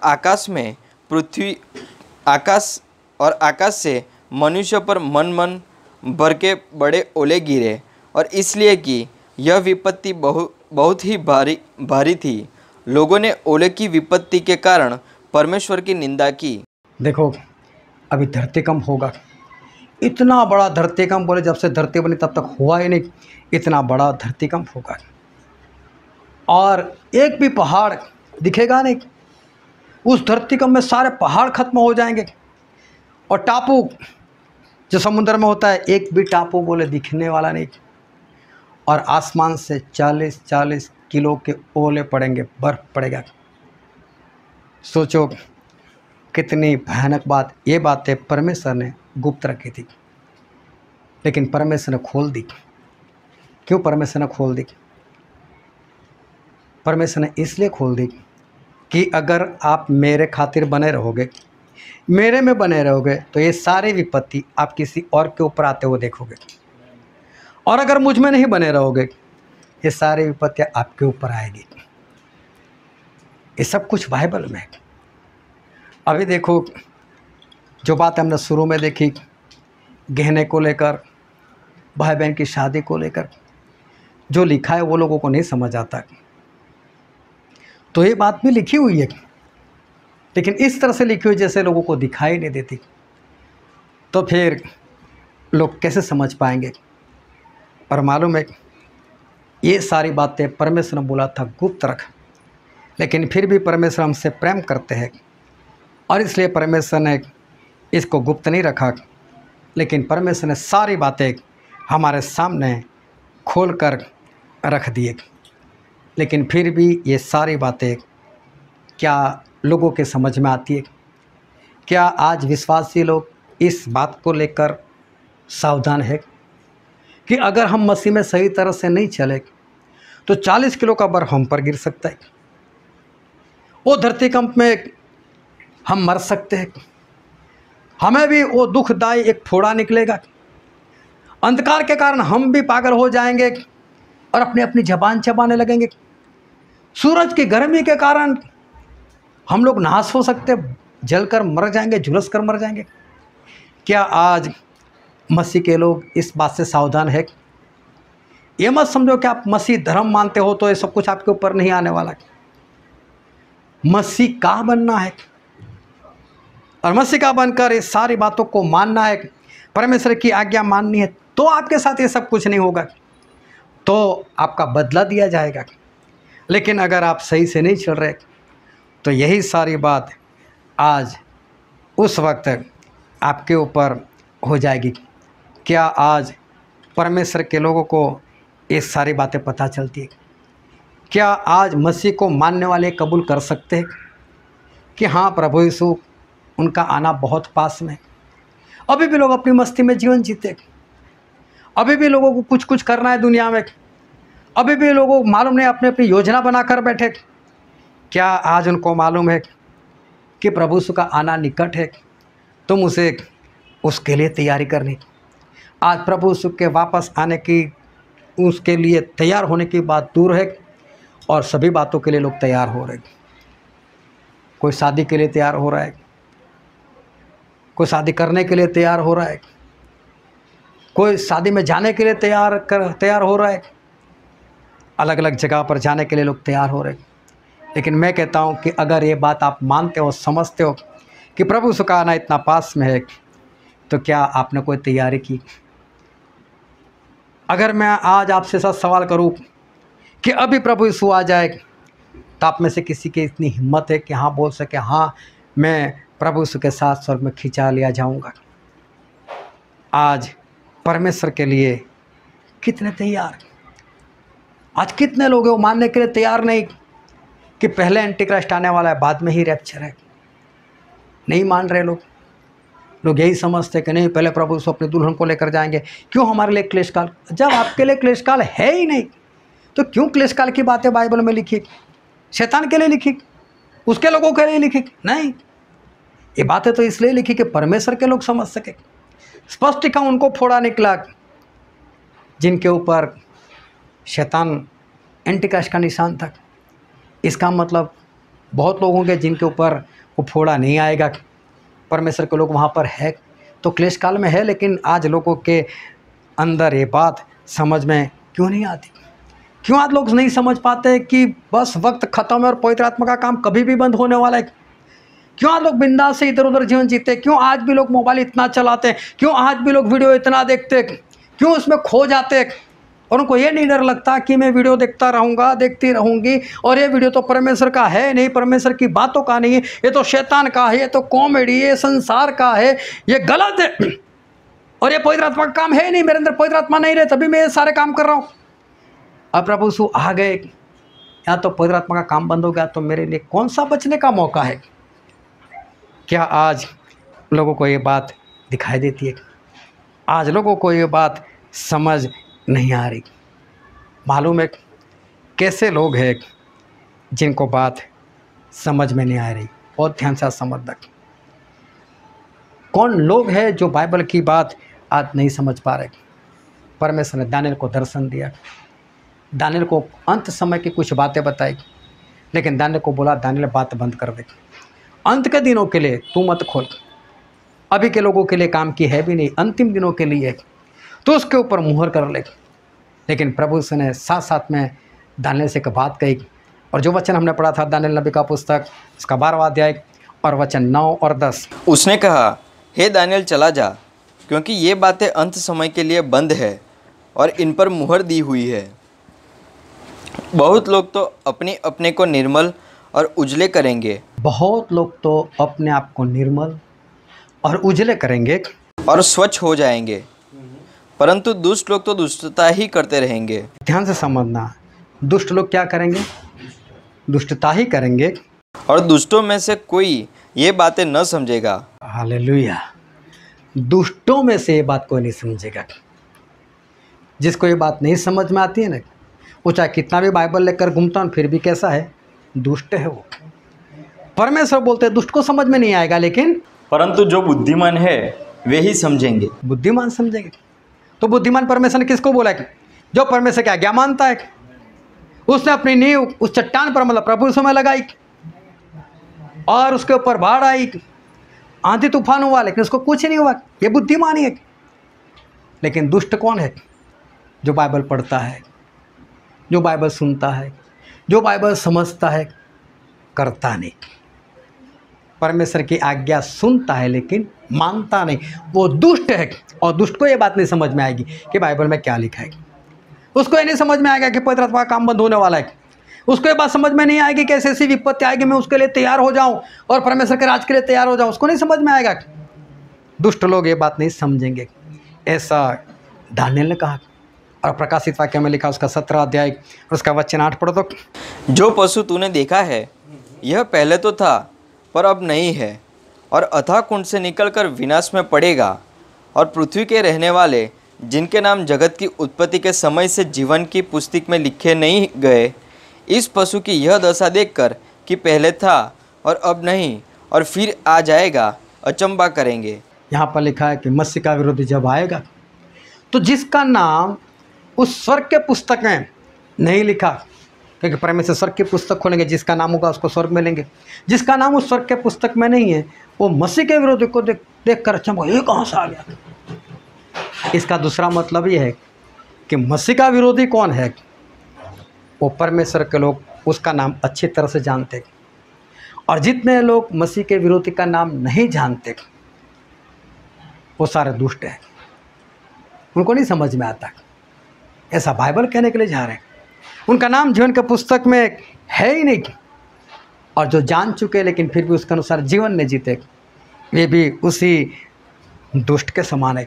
आकाश से मनुष्य पर मन भर के बड़े ओले गिरे, और इसलिए कि यह विपत्ति बहुत ही भारी थी। लोगों ने ओले की विपत्ति के कारण परमेश्वर की निंदा की। देखो अभी धरतीकंप होगा। इतना बड़ा धरतीकंप, बोले जब से धरती बनी तब तक हुआ ही नहीं। इतना बड़ा धरतीकंप होगा और एक भी पहाड़ दिखेगा नहीं। उस धरतीकंप में सारे पहाड़ खत्म हो जाएंगे और टापू जो समुद्र में होता है, एक भी टापू बोले दिखने वाला नहीं। और आसमान से 40-40 किलो के ओले पड़ेंगे, बर्फ पड़ेगा। सोचो कितनी भयानक बात। ये बातें परमेश्वर ने गुप्त रखी थी, लेकिन परमेश्वर ने खोल दी। क्यों परमेश्वर ने खोल दी? परमेश्वर ने इसलिए खोल दी कि अगर आप मेरे खातिर बने रहोगे, मेरे में बने रहोगे, तो ये सारी विपत्ति आप किसी और के ऊपर आते हुए देखोगे। और अगर मुझ में नहीं बने रहोगे ये सारी विपत्तियाँ आपके ऊपर आएगी। ये सब कुछ बाइबल में है। अभी देखो, जो बात हमने शुरू में देखी गहने को लेकर, भाई बहन की शादी को लेकर, जो लिखा है वो लोगों को नहीं समझ आता। तो ये बात भी लिखी हुई है, लेकिन इस तरह से लिखी हुई जैसे लोगों को दिखाई नहीं देती, तो फिर लोग कैसे समझ पाएंगे। और मालूम है ये सारी बातें परमेश्वर ने बोला था गुप्त रख, लेकिन फिर भी परमेश्वर हमसे प्रेम करते हैं और इसलिए परमेश्वर ने इसको गुप्त नहीं रखा, लेकिन परमेश्वर ने सारी बातें हमारे सामने खोल कर रख दिए। लेकिन फिर भी ये सारी बातें क्या लोगों के समझ में आती है? क्या आज विश्वासी लोग इस बात को लेकर सावधान है कि अगर हम मसीह में सही तरह से नहीं चले तो 40 किलो का भार हम पर गिर सकता है, वो धरतीकंप में हम मर सकते हैं, हमें भी वो दुखदायी एक फोड़ा निकलेगा, अंधकार के कारण हम भी पागल हो जाएंगे और अपनी अपनी जबान चबाने लगेंगे, सूरज की गर्मी के कारण हम लोग नाश हो सकते, जलकर मर जाएंगे, झुलस कर मर जाएंगे। क्या आज मसीह के लोग इस बात से सावधान है? ये मत समझो कि आप मसीह धर्म मानते हो तो ये सब कुछ आपके ऊपर नहीं आने वाला। मसीह का बनना है और मसीह का बनकर इस सारी बातों को मानना है, परमेश्वर की आज्ञा माननी है, तो आपके साथ ये सब कुछ नहीं होगा, तो आपका बदला दिया जाएगा। लेकिन अगर आप सही से नहीं चल रहे तो यही सारी बात आज उस वक्त आपके ऊपर हो जाएगी। क्या आज परमेश्वर के लोगों को ये सारी बातें पता चलती है? क्या आज मसीह को मानने वाले कबूल कर सकते हैं कि हाँ प्रभु यीशु उनका आना बहुत पास में? अभी भी लोग अपनी मस्ती में जीवन जीते, अभी भी लोगों को कुछ कुछ करना है दुनिया में, अभी भी लोगों को मालूम नहीं अपनी अपनी योजना बनाकर बैठे। क्या आज उनको मालूम है कि प्रभु यीशु का आना निकट है? तुम उसे उसके लिए तैयारी करनी। आज प्रभु यीशु के वापस आने की, उसके लिए तैयार होने की बात दूर है और सभी बातों के लिए लोग तैयार हो रहे हैं। कोई शादी के लिए तैयार हो रहा है, कोई शादी करने के लिए तैयार हो रहा है, कोई शादी में जाने के लिए तैयार हो रहा है, अलग अलग जगह पर जाने के लिए लोग तैयार हो रहे हैं। लेकिन मैं कहता हूँ कि अगर ये बात आप मानते हो, समझते हो कि प्रभु यीशु का आना इतना पास में है, तो क्या आपने कोई तैयारी की? अगर मैं आज आपसे साथ सवाल करूं कि अभी प्रभु यीशु आ जाए, तो आप में से किसी की इतनी हिम्मत है कि हाँ बोल सके, हाँ मैं प्रभु यीशु के साथ स्वर्ग में खिंचा लिया जाऊंगा? आज परमेश्वर के लिए कितने तैयार? आज कितने लोग हैं वो मानने के लिए तैयार नहीं कि पहले एंटीक्राइस्ट आने वाला है, बाद में ही रैप्चर है? नहीं मान रहे लोग यही समझते कि नहीं पहले प्रभु यीशु अपने दुल्हन को लेकर जाएंगे। क्यों हमारे लिए क्लेश काल? जब आपके लिए क्लेश काल है ही नहीं तो क्यों क्लेश काल की बातें बाइबल में लिखी? शैतान के लिए लिखी? उसके लोगों के लिए लिखी? नहीं, ये बातें तो इसलिए लिखी कि परमेश्वर के लोग समझ सके। स्पष्ट उनको फोड़ा निकला जिनके ऊपर शैतान एंटीक्राइस्ट का निशान था। इसका मतलब बहुत लोग होंगे जिनके ऊपर वो फोड़ा नहीं आएगा। परमेश्वर के लोग वहाँ पर है तो क्लेश काल में है, लेकिन आज लोगों के अंदर ये बात समझ में क्यों नहीं आती? क्यों आज लोग नहीं समझ पाते कि बस वक्त खत्म है और पवित्र आत्मा का काम कभी भी बंद होने वाला है? क्यों आज लोग बिंदास से इधर उधर जीवन जीते? क्यों आज भी लोग मोबाइल इतना चलाते हैं? क्यों आज भी लोग वीडियो इतना देखते हैं? क्यों उसमें खो जाते हैं? और उनको ये नहीं डर लगता कि मैं वीडियो देखता रहूँगा, देखती रहूँगी और ये वीडियो तो परमेश्वर का है नहीं, परमेश्वर की बातों का नहीं है, ये तो शैतान का है, ये तो कॉमेडी, ये संसार का है, ये गलत है और ये पवित्र आत्मा का काम है नहीं, मेरे अंदर पवित्र आत्मा नहीं रहे तभी मैं ये सारे काम कर रहा हूँ। अब प्रभु यीशु आ गए, या तो पवित्र आत्मा का काम बंद हो गया, तो मेरे लिए कौन सा बचने का मौका है? क्या आज लोगों को ये बात दिखाई देती है? आज लोगों को ये बात समझ नहीं आ रही। मालूम है कैसे लोग हैं जिनको बात समझ में नहीं आ रही? बहुत ध्यान से समझ रख। कौन लोग हैं जो बाइबल की बात आज नहीं समझ पा रहे? परमेश्वर ने दानियल को दर्शन दिया, दानियल को अंत समय की कुछ बातें बताई, लेकिन दानियल को बोला दानियल बात बंद कर दे, अंत के दिनों के लिए तू मत खोल, अभी के लोगों के लिए काम की है भी नहीं, अंतिम दिनों के लिए तो उसके ऊपर मुहर कर ले। लेकिन प्रभु ने साथ साथ में दानियल से एक बात कही, और जो वचन हमने पढ़ा था दानियल नबी का पुस्तक उसका 12वां अध्याय और वचन 9 और 10। उसने कहा, हे दानियल चला जा, क्योंकि ये बातें अंत समय के लिए बंद है और इन पर मुहर दी हुई है। बहुत लोग तो अपने अपने को निर्मल और उजले करेंगे, बहुत लोग तो अपने आप को निर्मल और उजले करेंगे और स्वच्छ हो जाएंगे, परंतु दुष्ट लोग तो दुष्टता ही करते रहेंगे। ध्यान से समझना, दुष्ट लोग क्या करेंगे? दुष्टता ही करेंगे, और दुष्टों में से कोई ये बातें न समझेगा। हालेलुया। दुष्टों में से ये बात कोई नहीं समझेगा। जिसको ये बात नहीं समझ में आती है ना, वो चाहे कितना भी बाइबल लेकर घूमता है फिर भी कैसा है? दुष्ट है वो। परमेश्वर बोलते हैं दुष्ट को समझ में नहीं आएगा, लेकिन परंतु जो बुद्धिमान है वे ही समझेंगे। बुद्धिमान समझेंगे। तो बुद्धिमान परमेश्वर ने किसको बोला कि जो परमेश्वर की आज्ञा मानता है, उसने अपनी नींव उस चट्टान पर मतलब प्रभु समय लगाई और उसके ऊपर बाढ़ आई, आंधी तूफान हुआ, लेकिन उसको कुछ नहीं हुआ, ये बुद्धिमान ही है। लेकिन दुष्ट कौन है? जो बाइबल पढ़ता है, जो बाइबल सुनता है, जो बाइबल समझता है, करता नहीं। परमेश्वर की आज्ञा सुनता है लेकिन मानता नहीं, वो दुष्ट है। और दुष्ट को ये बात नहीं समझ में आएगी कि बाइबल में क्या लिखा है। उसको ये नहीं समझ में आएगा कि पवित्र आत्मा का काम बंद होने वाला है। उसको ये बात समझ में नहीं आएगी कि ऐसी विपत्ति आएगी मैं उसके लिए तैयार हो जाऊं और परमेश्वर के राज के लिए तैयार हो जाऊं। उसको नहीं समझ में आएगा। दुष्ट लोग ये बात नहीं समझेंगे, ऐसा दानियल ने कहा। और प्रकाशित वाक्य में लिखा उसका 17 अध्याय और उसका वचन 8 पढ़ो तो, जो पशु तूने देखा है यह पहले तो था पर अब नहीं है, और अथाह कुंड से निकलकर विनाश में पड़ेगा। और पृथ्वी के रहने वाले जिनके नाम जगत की उत्पत्ति के समय से जीवन की पुस्तक में लिखे नहीं गए, इस पशु की यह दशा देखकर कि पहले था और अब नहीं और फिर आ जाएगा, अचंबा करेंगे। यहाँ पर लिखा है कि मसीह का विरोधी जब आएगा तो जिसका नाम उस स्वर्ग के पुस्तक में नहीं लिखा, क्योंकि परमेश्वर स्वर्ग की पुस्तक खोलेंगे, जिसका नाम होगा उसको स्वर्ग मिलेंगे। जिसका नाम उस स्वर्ग के पुस्तक में नहीं है वो मसीह के विरोधी को देख कर अचंभा, ये कहाँ से आ गया। इसका दूसरा मतलब ये है कि मसीह का विरोधी कौन है? वो परमेश्वर के लोग उसका नाम अच्छी तरह से जानते, और जितने लोग मसीह के विरोधी का नाम नहीं जानते वो सारे दुष्ट हैं। उनको नहीं समझ में आता, ऐसा बाइबल कहने के लिए जा रहे हैं। उनका नाम जीवन के पुस्तक में है ही नहीं, और जो जान चुके लेकिन फिर भी उसके अनुसार जीवन नहीं जीते, वे भी उसी दुष्ट के समान है।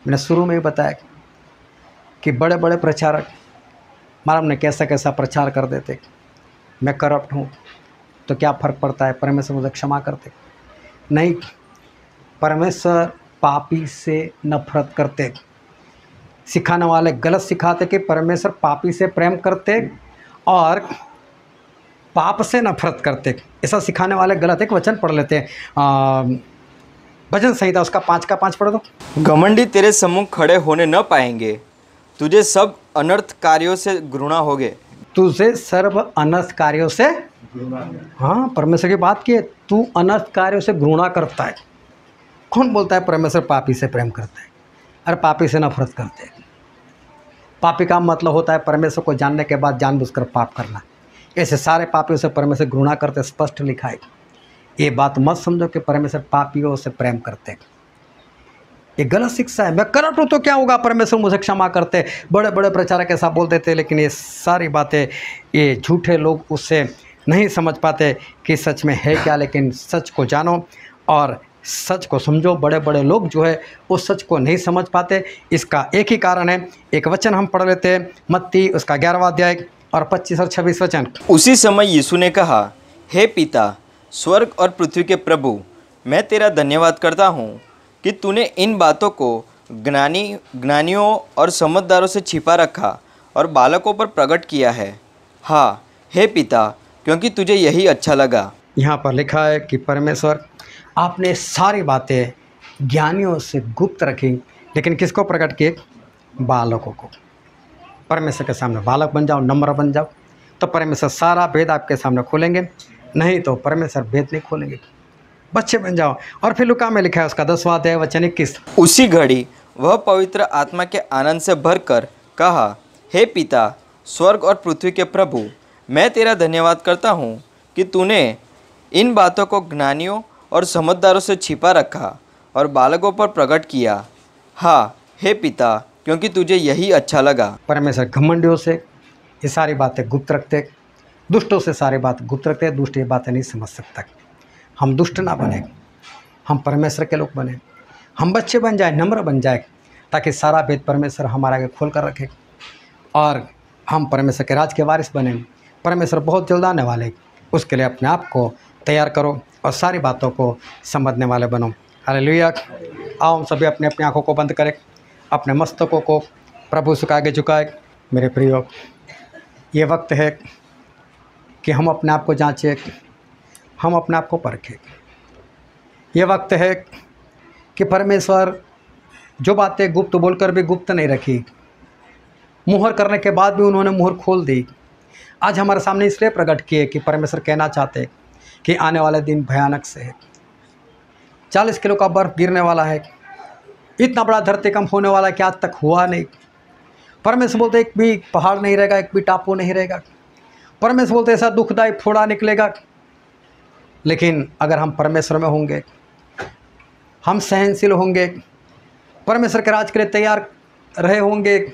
मैंने शुरू में ही बताया कि बड़े बड़े प्रचारक मालूम ने कैसा कैसा प्रचार कर देते, मैं करप्ट हूँ, तो क्या फ़र्क पड़ता है, परमेश्वर मुझे क्षमा करते। नहीं, परमेश्वर पापी से नफरत करते। सिखाने वाले गलत सिखाते कि परमेश्वर पापी से प्रेम करते और पाप से नफरत करते, ऐसा सिखाने वाले गलत। एक वचन पढ़ लेते हैं, भजन संहिता उसका 5 का 5 पढ़ दो। घमंडी तेरे सम्मुख खड़े होने न पाएंगे, तुझे सब अनर्थ कार्यों से घृणा होगे। तुझे सर्व अनर्थ कार्यों से, हाँ परमेश्वर की बात की है, तू अनर्थ कार्यों से घृणा करता है। कौन बोलता है परमेश्वर पापी से प्रेम करता है? अरे पापी से नफरत करते हैं। पापी का मतलब होता है परमेश्वर को जानने के बाद जानबूझकर पाप करना। ऐसे सारे पापियों से परमेश्वर घृणा करते, स्पष्ट लिखा है। ये बात मत समझो कि परमेश्वर पापियों से प्रेम करते, ये गलत शिक्षा है। मैं करप्ट हूँ तो क्या होगा, परमेश्वर मुझे क्षमा करते। बड़े बड़े प्रचारक ऐसा बोलते थे, लेकिन ये सारी बातें ये झूठे लोग उससे नहीं समझ पाते कि सच में है क्या। लेकिन सच को जानो और सच को समझो। बड़े बड़े लोग जो है उस सच को नहीं समझ पाते। इसका एक ही कारण है। एक वचन हम पढ़ लेते हैं, मत्ती उसका 11वां अध्याय और 25 और 26 वचन। उसी समय यीशु ने कहा, हे पिता, स्वर्ग और पृथ्वी के प्रभु, मैं तेरा धन्यवाद करता हूँ कि तूने इन बातों को ज्ञानियों और समझदारों से छिपा रखा और बालकों पर प्रकट किया है। हाँ हे पिता, क्योंकि तुझे यही अच्छा लगा। यहाँ पर लिखा है कि परमेश्वर आपने सारी बातें ज्ञानियों से गुप्त रखी, लेकिन किसको प्रकट किए? बालकों को। परमेश्वर के सामने बालक बन जाओ, नम्र बन जाओ, तो परमेश्वर सारा भेद आपके सामने खोलेंगे, नहीं तो परमेश्वर भेद नहीं खोलेंगे। बच्चे बन जाओ। और फिर लूका में लिखा है उसका 10वां अध्याय वचन 21। उसी घड़ी वह पवित्र आत्मा के आनंद से भरकर कहा, हे पिता, स्वर्ग और पृथ्वी के प्रभु, मैं तेरा धन्यवाद करता हूँ कि तूने इन बातों को ज्ञानियों और समझदारों से छिपा रखा और बालकों पर प्रकट किया। हाँ हे पिता, क्योंकि तुझे यही अच्छा लगा। परमेश्वर घमंडियों से ये सारी बातें गुप्त रखते, दुष्टों से सारी बात गुप्त रखते। दुष्ट ये बातें नहीं समझ सकता। हम दुष्ट ना बने, हम परमेश्वर के लोग बने, हम बच्चे बन जाए, नम्र बन जाए, ताकि सारा भेद परमेश्वर हमारे आगे खोल कर रखे और हम परमेश्वर के राज के वारिस बने। परमेश्वर बहुत जल्द आने वाले, उसके लिए अपने आप को तैयार करो और सारी बातों को समझने वाले बनो। हालेलुया। आओ हम सभी अपने अपनी आँखों को बंद करें, अपने मस्तकों को प्रभु के आगे झुकाए। मेरे प्रियो, ये वक्त है कि हम अपने आप को जांचें, हम अपने आप को परखें। ये वक्त है कि परमेश्वर जो बातें गुप्त बोलकर भी गुप्त नहीं रखी, मुहर करने के बाद भी उन्होंने मुहर खोल दी, आज हमारे सामने इसलिए प्रकट किए कि परमेश्वर कहना चाहते कि आने वाले दिन भयानक से है। 40 किलो का बर्फ़ गिरने वाला है, इतना बड़ा धरतीकंप होने वाला है कि आज तक हुआ नहीं। परमेश्वर बोलते एक भी पहाड़ नहीं रहेगा, एक भी टापू नहीं रहेगा। परमेश्वर बोलते ऐसा दुखदायी फोड़ा निकलेगा। लेकिन अगर हम परमेश्वर में होंगे, हम सहनशील होंगे, परमेश्वर के राज के लिए तैयार रहे होंगे,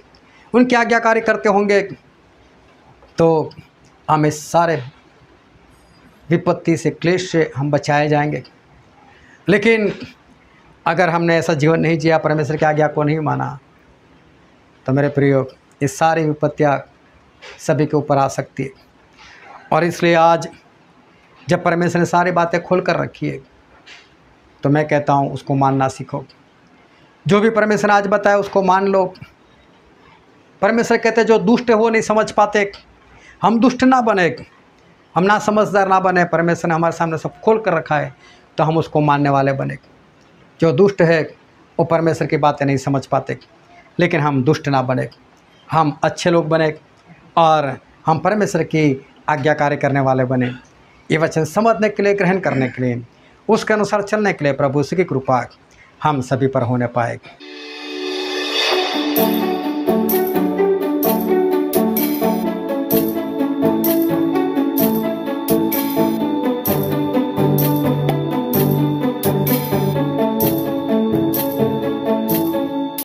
उनकी आज्ञाकारी करते होंगे, तो हम इस सारे विपत्ति से, क्लेश से हम बचाए जाएंगे। लेकिन अगर हमने ऐसा जीवन नहीं जिया, परमेश्वर की आज्ञा को नहीं माना, तो मेरे प्रियो, ये सारी विपत्तियाँ सभी के ऊपर आ सकती है। और इसलिए आज जब परमेश्वर ने सारी बातें खोल कर रखी है, तो मैं कहता हूँ उसको मानना सीखो। जो भी परमेश्वर ने आज बताया उसको मान लो। परमेश्वर कहते जो दुष्ट है वो नहीं समझ पाते, हम दुष्ट ना बने, हम ना समझदार ना बने। परमेश्वर ने हमारे सामने सब खोल कर रखा है, तो हम उसको मानने वाले बने। जो दुष्ट है वो परमेश्वर की बातें नहीं समझ पाते, लेकिन हम दुष्ट ना बने, हम अच्छे लोग बने और हम परमेश्वर की आज्ञाकारी करने वाले बने। ये वचन समझने के लिए, ग्रहण करने के लिए, उसके अनुसार चलने के लिए प्रभु की कृपा हम सभी पर होने पाए।